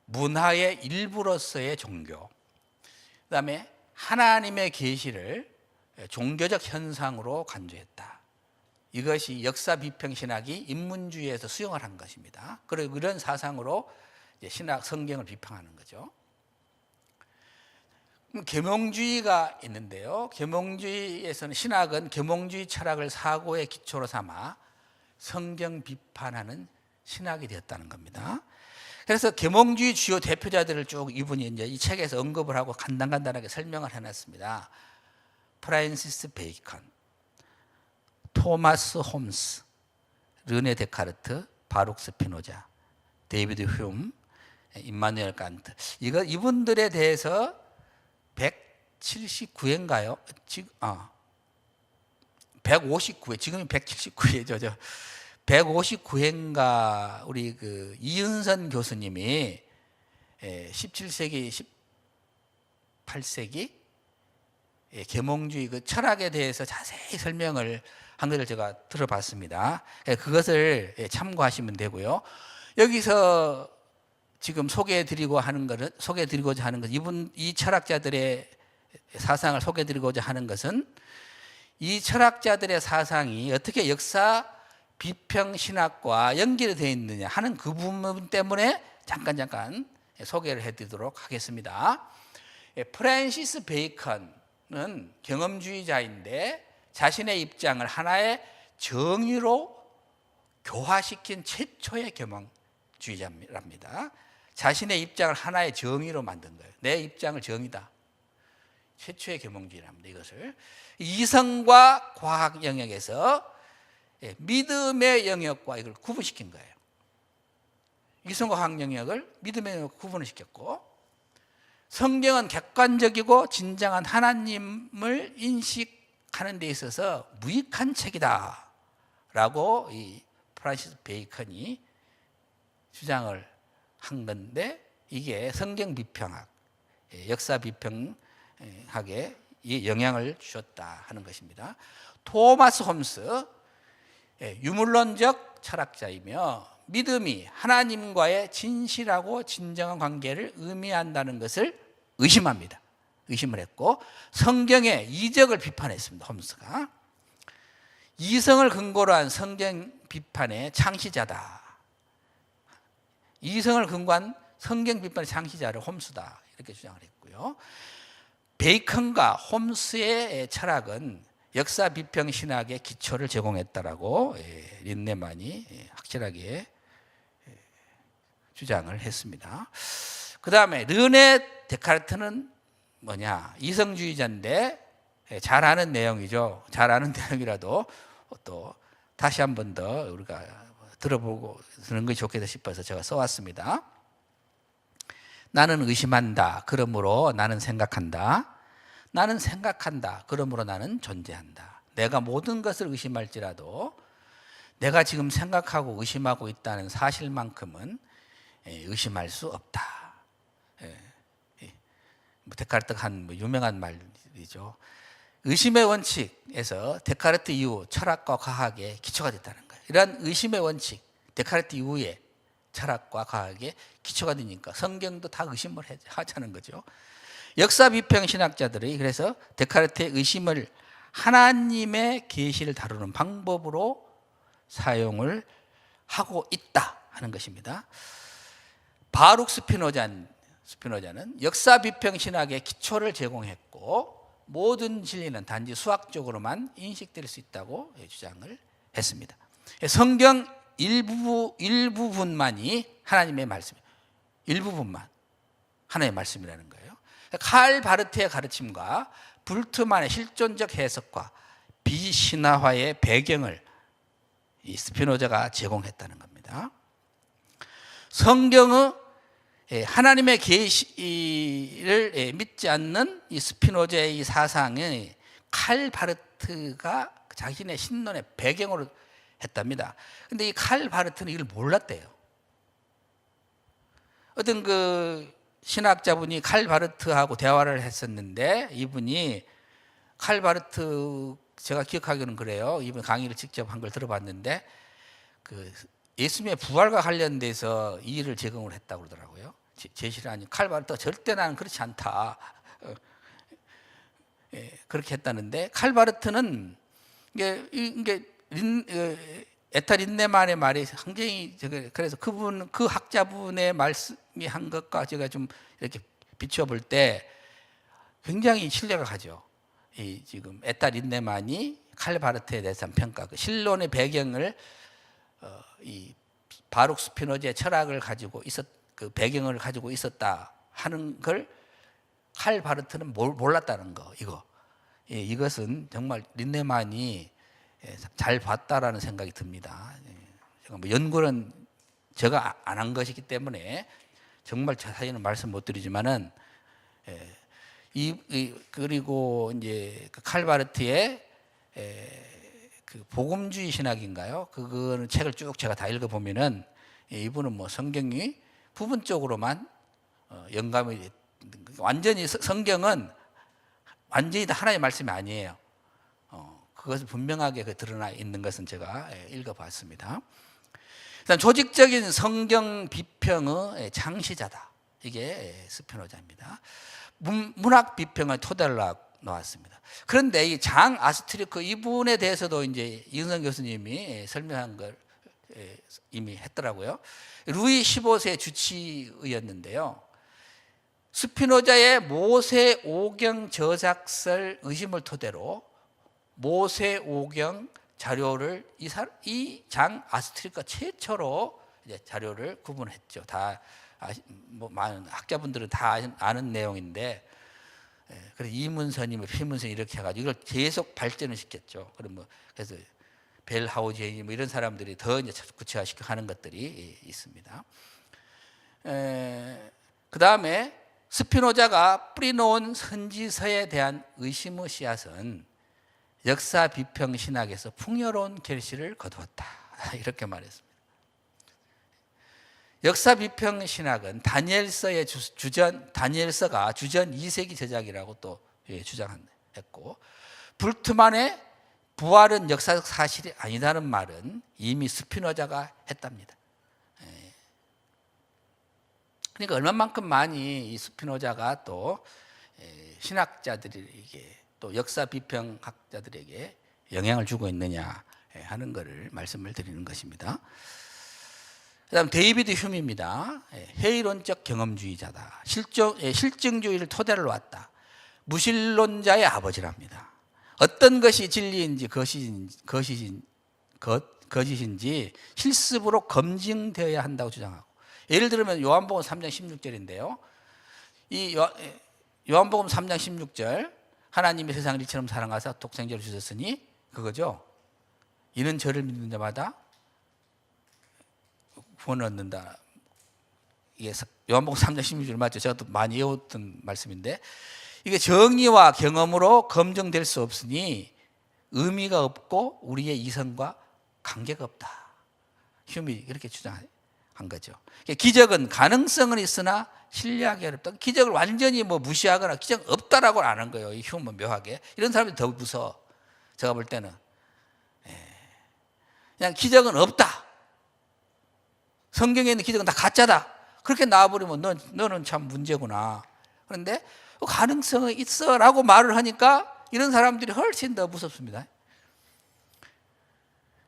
문화의 일부로서의 종교. 그다음에 하나님의 계시를 종교적 현상으로 간주했다. 이것이 역사 비평 신학이 인문주의에서 수용을 한 것입니다. 그리고 이런 사상으로 신학 성경을 비평하는 거죠. 계몽주의가 있는데요. 계몽주의에서는 신학은 계몽주의 철학을 사고의 기초로 삼아 성경 비판하는 신학이 되었다는 겁니다. 그래서 계몽주의 주요 대표자들을 쭉 이분이 이제 이 책에서 언급을 하고 간단하게 설명을 해놨습니다. 프란시스 베이컨, 토마스 홈스, 르네 데카르트, 바룩 스피노자, 데이비드 휴움, 임마누엘 칸트. 이분들에 대해서 179회인가요? 159회. 지금이 179회죠. 159회인가 우리 그 이은선 교수님이 17세기, 18세기 계몽주의 그 철학에 대해서 자세히 설명을 한 것을 제가 들어봤습니다. 그것을 참고하시면 되고요. 여기서 지금 소개해드리고자 하는 것은 이 철학자들의 사상을 소개해드리고자 하는 것은 이 철학자들의 사상이 어떻게 역사 비평 신학과 연결이 되어 있느냐 하는 그 부분 때문에 잠깐 소개를 해드리도록 하겠습니다. 프란시스 베이컨은 경험주의자인데 자신의 입장을 하나의 정의로 교화시킨 최초의 계몽주의자랍니다. 자신의 입장을 하나의 정의로 만든 거예요. 내 입장을 정의다. 최초의 계몽주의랍니다. 이것을 이성과 과학 영역에서 믿음의 영역과 이걸 구분시킨 거예요. 이성과 과학 영역을 믿음의 영역과 구분을 시켰고, 성경은 객관적이고 진정한 하나님을 인식하는 데 있어서 무익한 책이다 라고 이 프란시스 베이컨이 주장을 한 건데, 이게 성경 비평학, 역사 비평학에 영향을 주셨다 하는 것입니다. 토마스 홈스, 유물론적 철학자이며 믿음이 하나님과의 진실하고 진정한 관계를 의미한다는 것을 의심합니다. 의심을 했고 성경의 이적을 비판했습니다. 홈스가 이성을 근거로 한 성경 비판의 창시자다. 이성을 근거한 성경 비판의 창시자를 홈스다 이렇게 주장을 했고요. 베이컨과 홈스의 철학은 역사 비평 신학의 기초를 제공했다라고 린네만이 확실하게 주장을 했습니다. 그 다음에 르네 데카르트는 뭐냐? 이성주의자인데 잘 아는 내용이죠. 잘 아는 내용이라도 또 다시 한 번 더 우리가 들어보고 듣는 것이 좋겠다 싶어서 제가 써왔습니다. 나는 의심한다. 그러므로 나는 생각한다. 나는 생각한다. 그러므로 나는 존재한다. 내가 모든 것을 의심할지라도 내가 지금 생각하고 의심하고 있다는 사실만큼은 의심할 수 없다. 데카르트가 한 유명한 말이죠. 의심의 원칙에서 데카르트 이후 철학과 과학의 기초가 됐다는 거예요. 이러한 의심의 원칙, 데카르트 이후에 철학과 과학의 기초가 되니까 성경도 다 의심을 하자는 거죠. 역사 비평 신학자들이 그래서 데카르트의 의심을 하나님의 계시를 다루는 방법으로 사용을 하고 있다 하는 것입니다. 바룩 스피노자는 역사 비평 신학의 기초를 제공했고 모든 진리는 단지 수학적으로만 인식될 수 있다고 주장을 했습니다. 성경 일부분만이 하나님의 말씀, 일부분만 하나님의 말씀이라는 거예요. 칼 바르트의 가르침과 불트만의 실존적 해석과 비신화화의 배경을 이 스피노자가 제공했다는 겁니다. 성경의 하나님의 계시를 믿지 않는 이 스피노자의 이 사상은 칼 바르트가 자신의 신론의 배경으로 했답니다. 근데 이 칼 바르트는 이걸 몰랐대요. 어떤 그 신학자분이 칼 바르트하고 대화를 했었는데 이분이 칼 바르트 제가 기억하기로는 그래요. 이분 강의를 직접 한 걸 들어봤는데 그 예수님의 부활과 관련돼서 이 일을 제공을 했다고 그러더라고요. 제시를 하니 칼 바르트가 절대 나는 그렇지 않다. 그렇게 했다는데 칼 바르트는 이게 에타 린네만의 말이 상당히 그래서 그분 그 학자분의 말씀이 한 것과 제가 좀 이렇게 비춰 볼 때 굉장히 신뢰가 가죠. 이 지금 에타 린네만이 칼 바르트에 대해서 평가, 그 신론의 배경을 이 바룩 스피노자의 철학을 가지고 그 배경을 가지고 있었다 하는 걸 칼 바르트는 몰랐다는 거. 이것은 정말 린네만이 잘 봤다라는 생각이 듭니다. 제가 뭐 연구는 제가 안 한 것이기 때문에 정말 자세히는 말씀 못 드리지만은 그리고 이제 칼 바르트의 그 복음주의 신학인가요? 그거는 책을 쭉 제가 다 읽어 보면은 이분은 뭐 성경이 부분적으로만 영감이 완전히 성경은 완전히 다 하나의 말씀이 아니에요. 그것을 분명하게 드러나 있는 것은 제가 읽어봤습니다. 일단 조직적인 성경 비평의 창시자다. 이게 스피노자입니다. 문학 비평의 토대로 나왔습니다. 그런데 이 장 아스트리크 이분에 대해서도 이제 이은성 교수님이 설명한 걸 이미 했더라고요. 루이 15세 주치의였는데요. 스피노자의 모세오경 저작설 의심을 토대로 모세오경 자료를 이 장 아스트리크가 최초로 이제 자료를 구분했죠. 다 뭐 많은 학자분들은 다 아는 내용인데, 그래서 이문선이 피문선 이렇게 해가지고 이걸 계속 발전을 시켰죠. 그래서 벨하우제니 뭐 이런 사람들이 더 이제 구체화시켜 하는 것들이 있습니다. 그 다음에 스피노자가 뿌리놓은 선지서에 대한 의심의 씨앗은 역사 비평 신학에서 풍요로운 결실을 거두었다. 이렇게 말했습니다. 역사 비평 신학은 다니엘서가 주전 2세기 제작이라고 또 주장했고, 불트만의 부활은 역사적 사실이 아니다는 말은 이미 스피노자가 했답니다. 그러니까 얼마만큼 많이 이 스피노자가 또 신학자들에게 또 역사 비평학자들에게 영향을 주고 있느냐 하는 것을 말씀을 드리는 것입니다. 그다음 데이비드 휴미입니다. 회의론적 경험주의자다. 실증주의를 토대로 놓았다. 무신론자의 아버지랍니다. 어떤 것이 진리인지 거짓인지 실습으로 검증되어야 한다고 주장하고, 예를 들면 요한복음 3장 16절인데요. 이 요한복음 3장 16절, 하나님이 세상을 이처럼 사랑하사 독생자를 주셨으니 그거죠. 이는 저를 믿는 자마다 구원을 얻는다. 이게 요한복음 3장 16절 맞죠? 제가 또 많이 외웠던 말씀인데, 이게 정의와 경험으로 검증될 수 없으니 의미가 없고 우리의 이성과 관계가 없다. 휴미 이렇게 주장한 거죠. 기적은 가능성은 있으나 신뢰하기 어렵다. 기적을 완전히 무시하거나 기적 없다라고 안 한 거예요. 이 휴미 묘하게. 이런 사람이 더 무서워. 제가 볼 때는 그냥 기적은 없다. 성경에 있는 기적은 다 가짜다. 그렇게 나와버리면 너는 참 문제구나. 그런데 가능성이 있어라고 말을 하니까 이런 사람들이 훨씬 더 무섭습니다.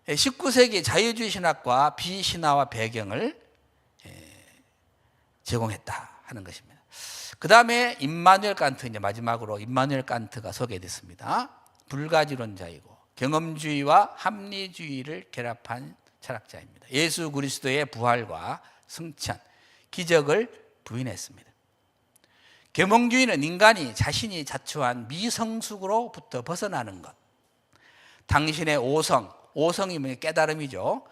19세기 자유주의 신학과 비신화와 배경을 제공했다 하는 것입니다. 그 다음에 임마누엘 칸트, 이제 마지막으로 임마누엘 칸트가 소개됐습니다. 불가지론자이고 경험주의와 합리주의를 결합한 철학자입니다. 예수 그리스도의 부활과 승천, 기적을 부인했습니다. 계몽주의는 인간이 자신이 자초한 미성숙으로부터 벗어나는 것, 당신의 오성이 깨달음이죠.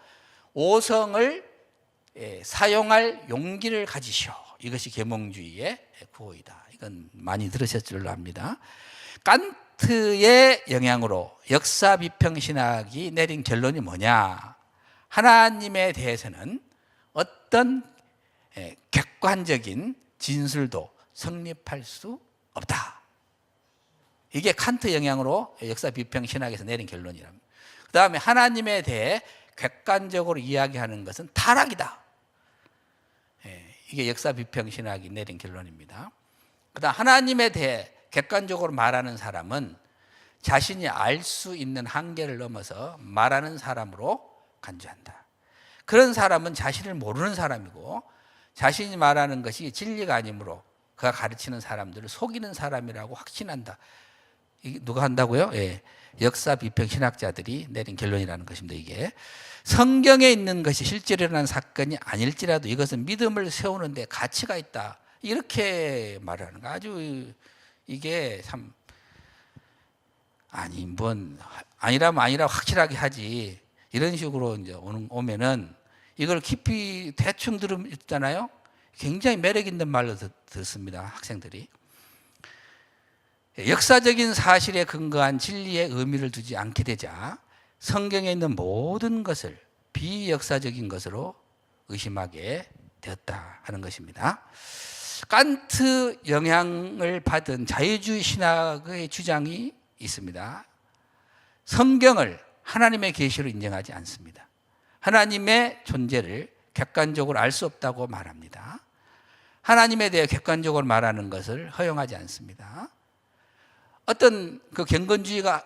오성을 사용할 용기를 가지시오. 이것이 계몽주의의 구호이다. 이건 많이 들으셨을 줄로 압니다. 칸트의 영향으로 역사 비평 신학이 내린 결론이 뭐냐? 하나님에 대해서는 어떤 객관적인 진술도 성립할 수 없다. 이게 칸트 영향으로 역사 비평 신학에서 내린 결론이랍니다. 그 다음에 하나님에 대해 객관적으로 이야기하는 것은 타락이다. 이게 역사 비평 신학이 내린 결론입니다. 그 다음 하나님에 대해 객관적으로 말하는 사람은 자신이 알 수 있는 한계를 넘어서 말하는 사람으로 간주한다. 그런 사람은 자신을 모르는 사람이고 자신이 말하는 것이 진리가 아니므로 그가 가르치는 사람들을 속이는 사람이라고 확신한다. 이게 누가 한다고요? 역사 비평 신학자들이 내린 결론이라는 것입니다. 이게 성경에 있는 것이 실제로 일어난 사건이 아닐지라도 이것은 믿음을 세우는데 가치가 있다. 이렇게 말하는 거. 아주 이게 참 아니라면 아니라고 확실하게 하지. 이런 식으로 이제 오면은 이걸 깊이 대충 들으잖아요. 굉장히 매력 있는 말로 듣습니다. 학생들이. 역사적인 사실에 근거한 진리에 의미를 두지 않게 되자 성경에 있는 모든 것을 비역사적인 것으로 의심하게 되었다 하는 것입니다. 칸트 영향을 받은 자유주의 신학의 주장이 있습니다. 성경을 하나님의 계시로 인정하지 않습니다. 하나님의 존재를 객관적으로 알 수 없다고 말합니다. 하나님에 대해 객관적으로 말하는 것을 허용하지 않습니다. 어떤 그 경건주의자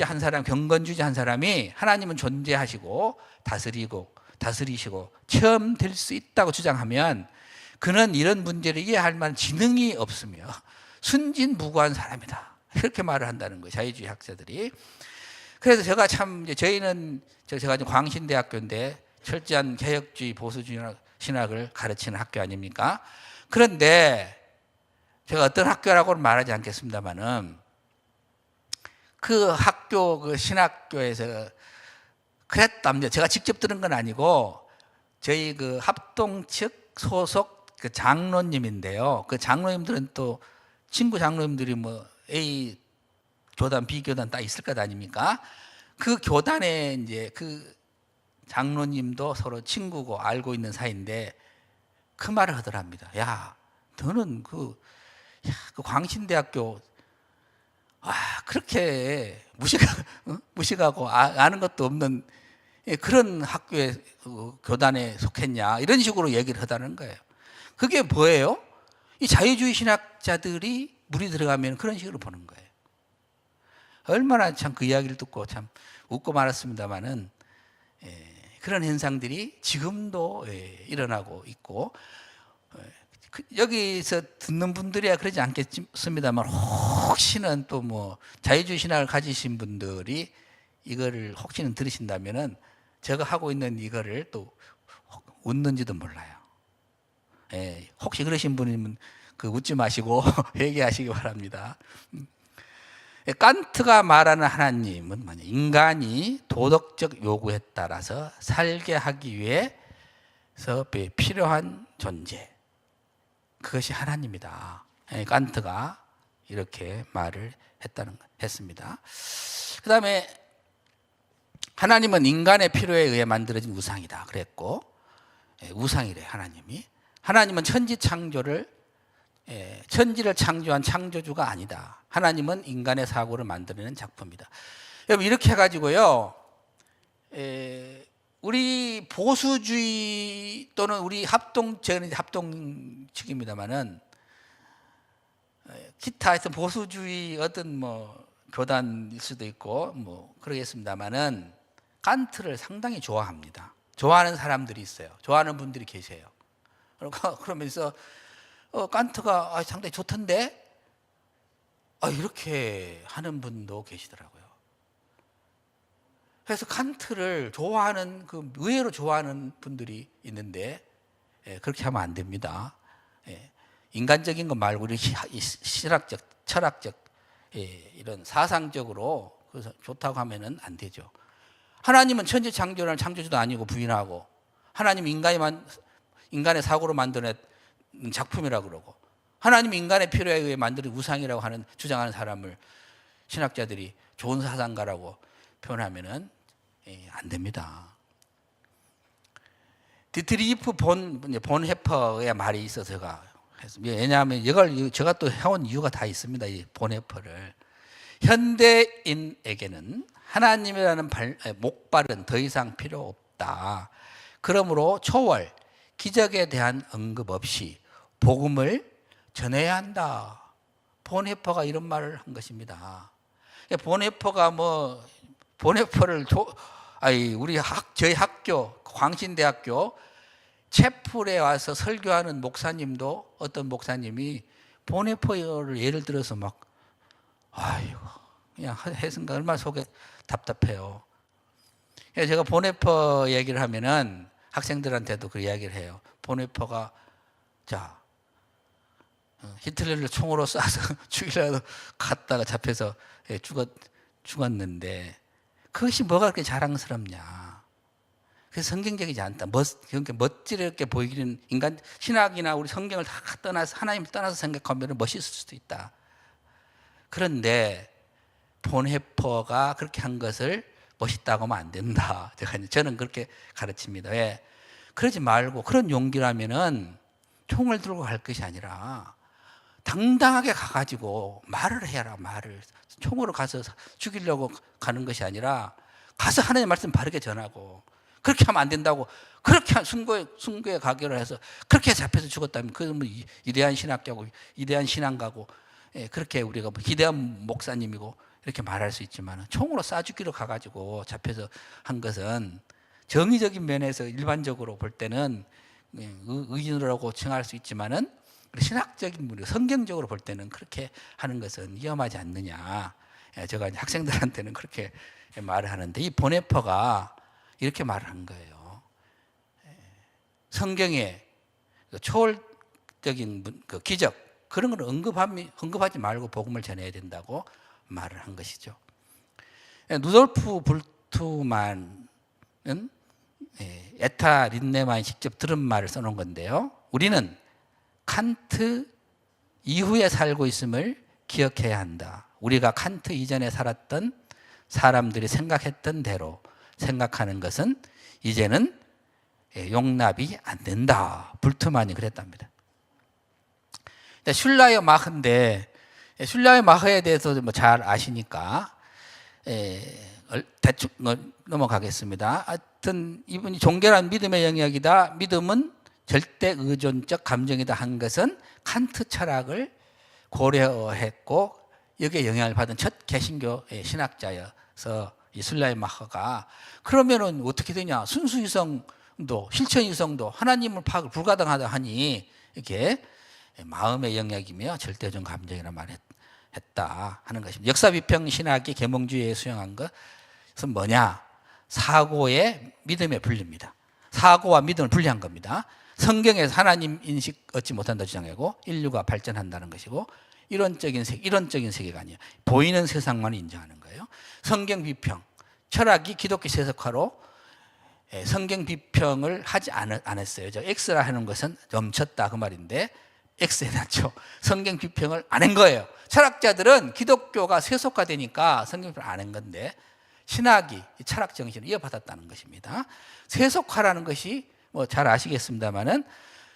한 사람이 하나님은 존재하시고 다스리시고 체험될 수 있다고 주장하면 그는 이런 문제를 이해할 만한 지능이 없으며 순진무구한 사람이다. 이렇게 말을 한다는 거예요. 자유주의 학자들이. 그래서 제가 제가 광신대학교인데 철저한 개혁주의 보수주의 신학을 가르치는 학교 아닙니까? 그런데 제가 어떤 학교라고는 말하지 않겠습니다만은 그 학교 그 신학교에서 그랬답니다. 제가 직접 들은 건 아니고 저희 그 합동 측 소속 그 장로님인데요. 그 장로님들은 또 친구 장로님들이 A 교단, B 교단 다 있을 것 아닙니까? 그 교단에 이제 그 장로님도 서로 친구고 알고 있는 사이인데 그 말을 하더랍니다. 야, 너는 그 광신대학교 그렇게 무식하고 아는 것도 없는 그런 학교에 교단에 속했냐 이런 식으로 얘기를 하다는 거예요. 그게 뭐예요? 이 자유주의 신학자들이 물이 들어가면 그런 식으로 보는 거예요. 얼마나 참 그 이야기를 듣고 참 웃고 말았습니다마는 그런 현상들이 지금도 일어나고 있고 여기서 듣는 분들이야 그러지 않겠습니다만 혹시는 또 뭐 자유주의 신학을 가지신 분들이 이거를 혹시는 들으신다면은 제가 하고 있는 이거를 또 웃는지도 몰라요. 혹시 그러신 분이면 웃지 마시고 회개하시기 바랍니다. 칸트가 말하는 하나님은 뭐냐? 인간이 도덕적 요구에 따라서 살게 하기 위해서 필요한 존재. 그것이 하나님이다. 칸트가 이렇게 말을 했습니다. 그 다음에 하나님은 인간의 필요에 의해 만들어진 우상이다 그랬고, 우상이래 하나님이. 하나님은 천지를 창조한 창조주가 아니다. 하나님은 인간의 사고를 만들어내는 작품이다. 여러분 이렇게 해가지고요, 우리 보수주의 또는 우리 저는 합동 측입니다만은 기타 하여튼 보수주의 어떤 뭐 교단일 수도 있고 뭐 그러겠습니다만은 칸트를 상당히 좋아합니다. 좋아하는 사람들이 있어요. 좋아하는 분들이 계세요. 그러면서 칸트가 상당히 좋던데 이렇게 하는 분도 계시더라고요. 그래서 칸트를 좋아하는 의외로 좋아하는 분들이 있는데 그렇게 하면 안 됩니다. 인간적인 것 말고 실학적, 철학적 이런 사상적으로 그래서 좋다고 하면은 안 되죠. 하나님은 천지 창조를 창조주도 아니고 부인하고 하나님 인간의 사고로 만드는 작품이라고 그러고 하나님 인간의 필요에 의해 만드는 우상이라고 주장하는 사람을 신학자들이 좋은 사상가라고 표현하면은 안 됩니다. 디트리히프 본헤퍼의 말이 있어서 제가 했습니다. 왜냐하면 이걸 제가 또 해온 이유가 다 있습니다. 이 본헤퍼를 현대인에게는 하나님이라는 목발은 더 이상 필요 없다. 그러므로 초월, 기적에 대한 언급 없이 복음을 전해야 한다. 본헤퍼가 이런 말을 한 것입니다. 본헤퍼를 저희 학교 광신대학교 채플에 와서 설교하는 목사님도 어떤 목사님이 본헤퍼를 예를 들어서 그냥 해석가 얼마나 속에 답답해요. 제가 본헤퍼 얘기를 하면은 학생들한테도 그 이야기를 해요. 본헤퍼가 히틀러를 총으로 쏴서 죽이려고 갔다가 잡혀서 죽었는데 그것이 뭐가 그렇게 자랑스럽냐. 그래서 성경적이지 않다. 그러니까 멋지게 보이기는 인간 신학이나 우리 성경을 다 떠나서 하나님을 떠나서 생각하면 멋있을 수도 있다. 그런데 본헤퍼가 그렇게 한 것을 멋있다고 하면 안 된다. 저는 그렇게 가르칩니다. 왜? 그러지 말고 그런 용기라면은 총을 들고 갈 것이 아니라 당당하게 가가지고 말을 해라. 말을 총으로 가서 죽이려고 가는 것이 아니라 가서 하나님의 말씀 바르게 전하고 그렇게 하면 안 된다고 그렇게 순교에 가기로 해서 그렇게 잡혀서 죽었다면 그건 뭐 위대한 신학자고 위대한 신앙가고 그렇게 우리가 기대한 목사님이고 이렇게 말할 수 있지만 총으로 쏴 죽기로 가가지고 잡혀서 한 것은 정의적인 면에서 일반적으로 볼 때는 의인으로라고 칭할 수 있지만은 신학적인 분, 성경적으로 볼 때는 그렇게 하는 것은 위험하지 않느냐. 제가 학생들한테는 그렇게 말을 하는데 이 본헤퍼가 이렇게 말을 한 거예요. 성경에 초월적인 기적 그런 걸 언급하지 말고 복음을 전해야 된다고 말을 한 것이죠. 루돌프 불트만은 에타 린네만이 직접 들은 말을 써놓은 건데요. 우리는 칸트 이후에 살고 있음을 기억해야 한다. 우리가 칸트 이전에 살았던 사람들이 생각했던 대로 생각하는 것은 이제는 용납이 안 된다. 불트만이 그랬답니다. 슐라이어 마흐인데 술야의 마허에 대해서 뭐 잘 아시니까 대충 넘어가겠습니다. 하여튼 이분이 종교란 믿음의 영역이다. 믿음은 절대 의존적 감정이다 한 것은 칸트 철학을 고려했고 여기에 영향을 받은 첫 개신교의 신학자여서 이 술야의 마허가 그러면은 어떻게 되냐? 순수 이성도 실천 이성도 하나님을 파악을 불가능하다 하니 이렇게 마음의 영역이며 절대적 감정이라 말했다 하는 것입니다. 역사 비평 신학이 계몽주의에 수용한 것은 뭐냐? 사고의 믿음의 분리입니다. 사고와 믿음을 분리한 겁니다. 성경에서 하나님 인식 얻지 못한다 주장하고 인류가 발전한다는 것이고 이론적인 세계가 아니에요. 보이는 세상만 인정하는 거예요. 성경 비평, 철학이 기독교 세속화로 성경 비평을 하지 않았어요. 저 X라 하는 것은 넘쳤다 그 말인데 X 해놨죠. 성경 비평을 안 한 거예요. 철학자들은 기독교가 세속화되니까 성경 비평을 안 한 건데 신학이 철학 정신을 이어받았다는 것입니다. 세속화라는 것이 뭐 잘 아시겠습니다만은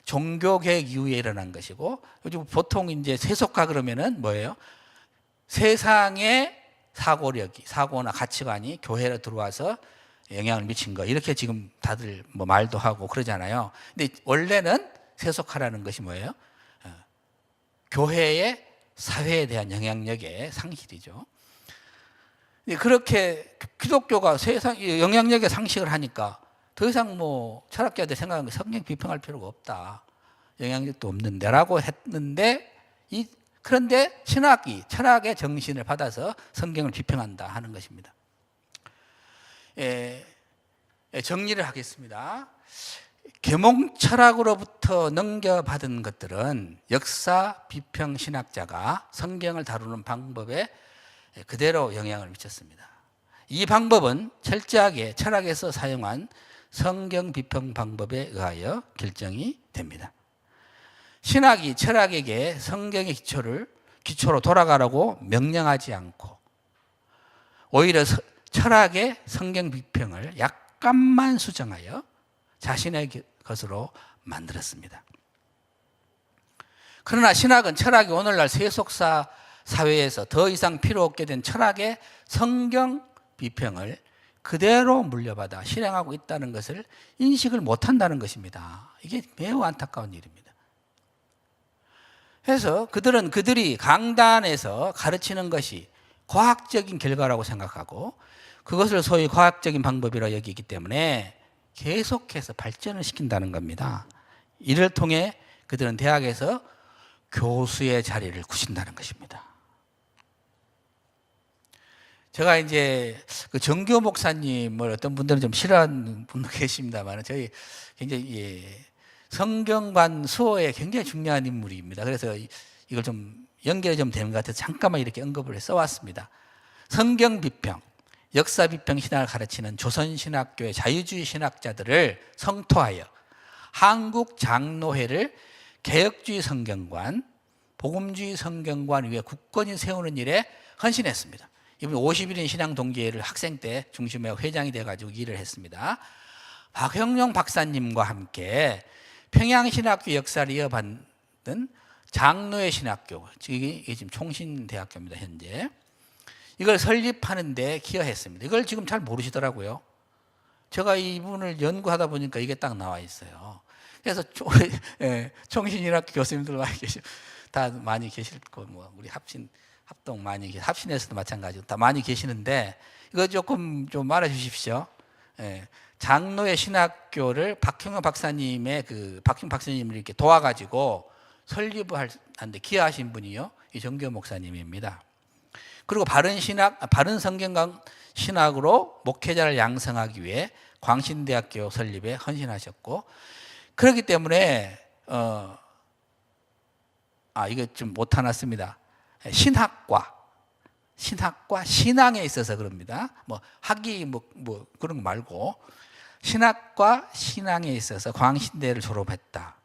종교개혁 이후에 일어난 것이고 요즘 보통 이제 세속화 그러면은 뭐예요? 세상의 사고나 가치관이 교회로 들어와서 영향을 미친 거 이렇게 지금 다들 뭐 말도 하고 그러잖아요. 근데 원래는 세속화라는 것이 뭐예요? 교회의 사회에 대한 영향력의 상실이죠. 그렇게 기독교가 세상 영향력의 상실을 하니까 더 이상 뭐 철학자들 생각하는 성경 비평할 필요가 없다. 영향력도 없는데라고 했는데 그런데 신학이 철학의 정신을 받아서 성경을 비평한다 하는 것입니다. 정리를 하겠습니다. 계몽 철학으로부터 넘겨받은 것들은 역사 비평 신학자가 성경을 다루는 방법에 그대로 영향을 미쳤습니다. 이 방법은 철저하게 철학에서 사용한 성경 비평 방법에 의하여 결정이 됩니다. 신학이 철학에게 성경의 기초로 돌아가라고 명령하지 않고 오히려 철학의 성경 비평을 약간만 수정하여 자신의 것으로 만들었습니다. 그러나 신학은 철학이 오늘날 세속사 사회에서 더 이상 필요 없게 된 철학의 성경 비평을 그대로 물려받아 실행하고 있다는 것을 인식을 못한다는 것입니다. 이게 매우 안타까운 일입니다. 그래서 그들이 강단에서 가르치는 것이 과학적인 결과라고 생각하고 그것을 소위 과학적인 방법이라 여기기 때문에 계속해서 발전을 시킨다는 겁니다. 이를 통해 그들은 대학에서 교수의 자리를 구신다는 것입니다. 제가 이제 그 정교 목사님을 어떤 분들은 좀 싫어하는 분도 계십니다만 저희 굉장히 성경관 수호에 굉장히 중요한 인물입니다. 그래서 이걸 좀 연결이 좀 되는 것 같아서 잠깐만 이렇게 언급을 써왔습니다. 성경 비평, 역사 비평 신학을 가르치는 조선신학교의 자유주의 신학자들을 성토하여 한국 장로회를 개혁주의 성경관, 복음주의 성경관 위에 굳건히 세우는 일에 헌신했습니다. 이분이 51인 신앙 동기회를 학생 때 중심에 회장이 돼가지고 일을 했습니다. 박형룡 박사님과 함께 평양신학교 역사를 이어받는 장로회 신학교, 이게 지금 총신대학교입니다, 현재. 이걸 설립하는 데 기여했습니다. 이걸 지금 잘 모르시더라고요. 제가 이분을 연구하다 보니까 이게 딱 나와 있어요. 그래서 총신신학교 교수님들 많이 계실 거, 뭐 우리 합동 많이 합신에서도 마찬가지고 다 많이 계시는데 이거 조금 좀 알아주십시오. 장로의 신학교를 박형룡 박사님의 박형 박사님을 이렇게 도와가지고 설립을 하는데 기여하신 분이요, 이 정교 목사님입니다. 그리고 바른 성경 신학으로 목회자를 양성하기 위해 광신대학교 설립에 헌신하셨고, 그렇기 때문에 이거 좀 못해놨습니다. 신학과 신앙에 있어서 그럽니다. 뭐 학위 뭐 그런 거 말고 신학과 신앙에 있어서 광신대를 졸업했다.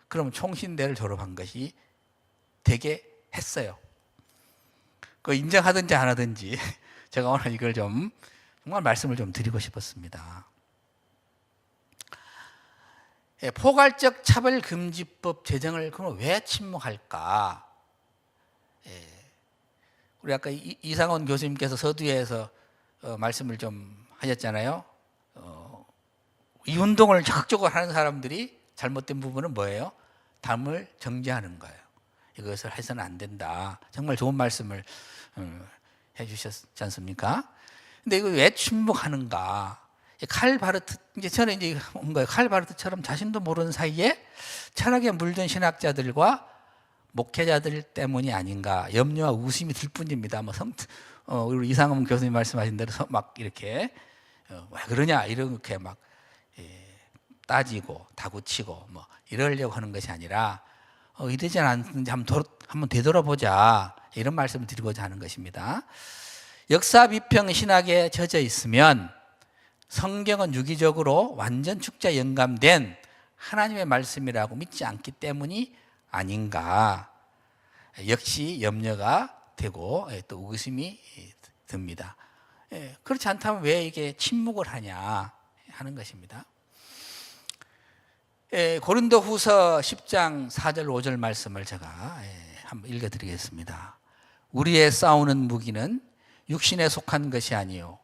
그러면 총신대를 졸업한 것이 되게 했어요. 그 인정하든지 안 하든지 제가 오늘 이걸 좀 정말 말씀을 좀 드리고 싶었습니다. 포괄적 차별금지법 제정을 그럼 왜 침묵할까? 우리 아까 이상원 교수님께서 서두에서 말씀을 좀 하셨잖아요. 이 운동을 적극적으로 하는 사람들이 잘못된 부분은 뭐예요? 담을 정지하는 거예요. 이것을 해서는 안 된다. 정말 좋은 말씀을 해주셨지 않습니까? 근데 이거 왜 침묵하는가? 칼바르트, 이제 저는 이제 뭔가요? 칼바르트처럼 자신도 모르는 사이에 철학에 물든 신학자들과 목회자들 때문이 아닌가 염려와 의심이 들 뿐입니다. 뭐 우리 이상범 교수님 말씀하신 대로 막 이렇게 왜 그러냐 이렇게 막 따지고 다구치고 뭐 이러려고 하는 것이 아니라 이러지 않는지 한번 되돌아보자 이런 말씀을 드리고자 하는 것입니다. 역사 비평 신학에 젖어 있으면 성경은 유기적으로 완전 축자에 영감된 하나님의 말씀이라고 믿지 않기 때문이 아닌가 역시 염려가 되고 또 의심이 듭니다. 그렇지 않다면 왜 이게 침묵을 하냐 하는 것입니다. 고린도후서 10장 4절 5절 말씀을 제가 한번 읽어드리겠습니다. 우리의 싸우는 무기는 육신에 속한 것이 아니요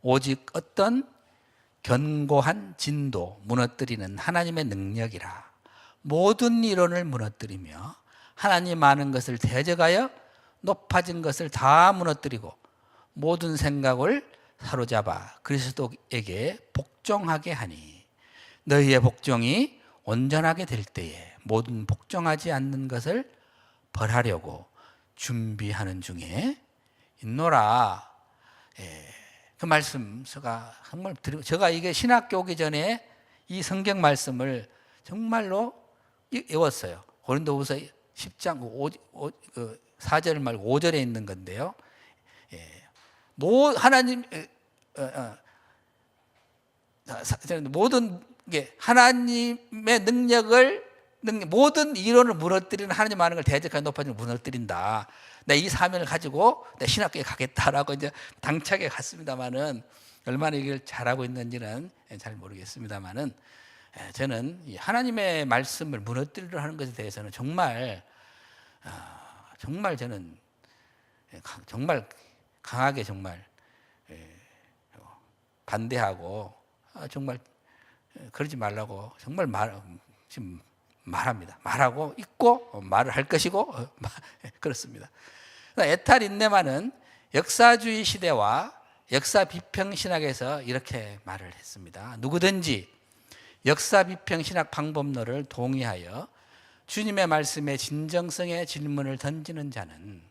오직 어떤 견고한 진도 무너뜨리는 하나님의 능력이라. 모든 이론을 무너뜨리며 하나님 많은 것을 대적하여 높아진 것을 다 무너뜨리고 모든 생각을 사로잡아 그리스도에게 복종하게 하니 너희의 복종이 온전하게 될 때에 모든 복종하지 않는 것을 벌하려고 준비하는 중에 있노라. 그 말씀 제가 정말 드리고 제가 이게 신학교 오기 전에 이 성경 말씀을 정말로 외웠어요. 고린도후서 10장 4절 말고 5절에 있는 건데요. 하나님 모든 게 하나님의 능력을 모든 이론을 무너뜨리는 하나님 많은 걸 대적하여 높아지는 걸 무너뜨린다. 내가 이 사명을 가지고 내 신학교에 가겠다라고 이제 당차게 갔습니다만은 얼마나 이걸 잘하고 있는지는 잘 모르겠습니다만은 저는 이 하나님의 말씀을 무너뜨리려 하는 것에 대해서는 정말 저는 정말 강하게 정말 반대하고 정말 그러지 말라고 정말 지금 말합니다. 말하고 있고 말을 할 것이고 그렇습니다. 에탈 인네만은 역사주의 시대와 역사 비평 신학에서 이렇게 말을 했습니다. 누구든지 역사 비평 신학 방법론을 동의하여 주님의 말씀에 진정성의 질문을 던지는 자는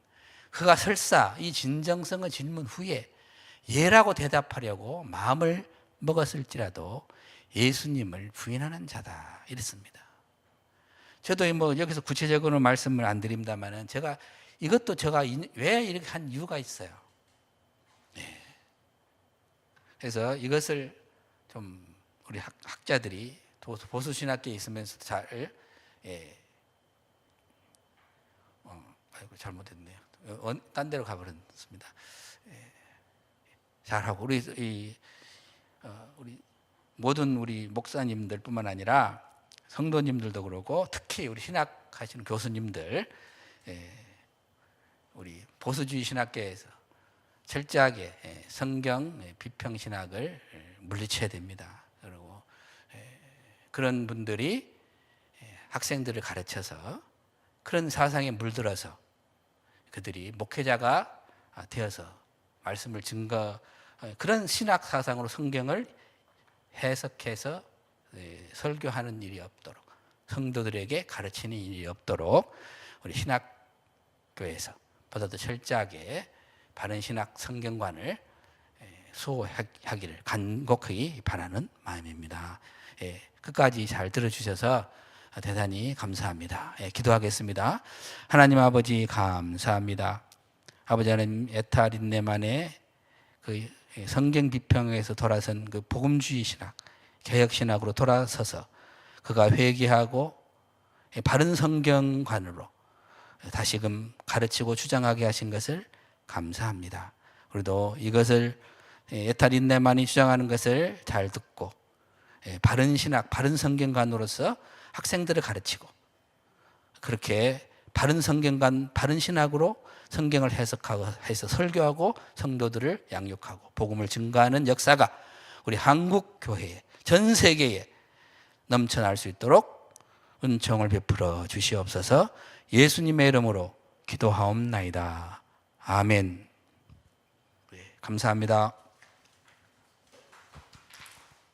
그가 설사 이 진정성의 질문 후에 예라고 대답하려고 마음을 먹었을지라도 예수님을 부인하는 자다 이랬습니다. 저도 뭐 여기서 구체적으로 말씀을 안 드립니다만은 제가 왜 이렇게 한 이유가 있어요. 그래서 이것을 좀 우리 학자들이 보수 신학계에 있으면서 잘 아이고 잘못했네요. 딴 데로 가버렸습니다. 잘하고 우리 모든 우리 목사님들뿐만 아니라 성도님들도 그러고 특히 우리 신학하시는 교수님들 우리 보수주의 신학계에서 철저하게 성경 비평 신학을 물리쳐야 됩니다. 그리고 그런 분들이 학생들을 가르쳐서 그런 사상에 물들어서 그들이 목회자가 되어서 말씀을 그런 신학 사상으로 성경을 해석해서 설교하는 일이 없도록 성도들에게 가르치는 일이 없도록 우리 신학교에서 보다 더 철저하게 바른 신학 성경관을 수호하기를 간곡히 바라는 마음입니다. 끝까지 잘 들어주셔서 대단히 감사합니다. 기도하겠습니다. 하나님 아버지 감사합니다. 아버지 하나님 에탈 인네만의 그 성경 비평에서 돌아선 그 복음주의 신학 개혁 신학으로 돌아서서 그가 회개하고 바른 성경관으로 다시금 가르치고 주장하게 하신 것을 감사합니다. 우리도 이것을 에탈 인네만이 주장하는 것을 잘 듣고 바른 신학, 바른 성경관으로서 학생들을 가르치고 그렇게 바른 성경과 바른 신학으로 성경을 해석하고 해서 설교하고 성도들을 양육하고 복음을 증거하는 역사가 우리 한국 교회에 전 세계에 넘쳐날 수 있도록 은총을 베풀어 주시옵소서. 예수님의 이름으로 기도하옵나이다. 아멘. 감사합니다.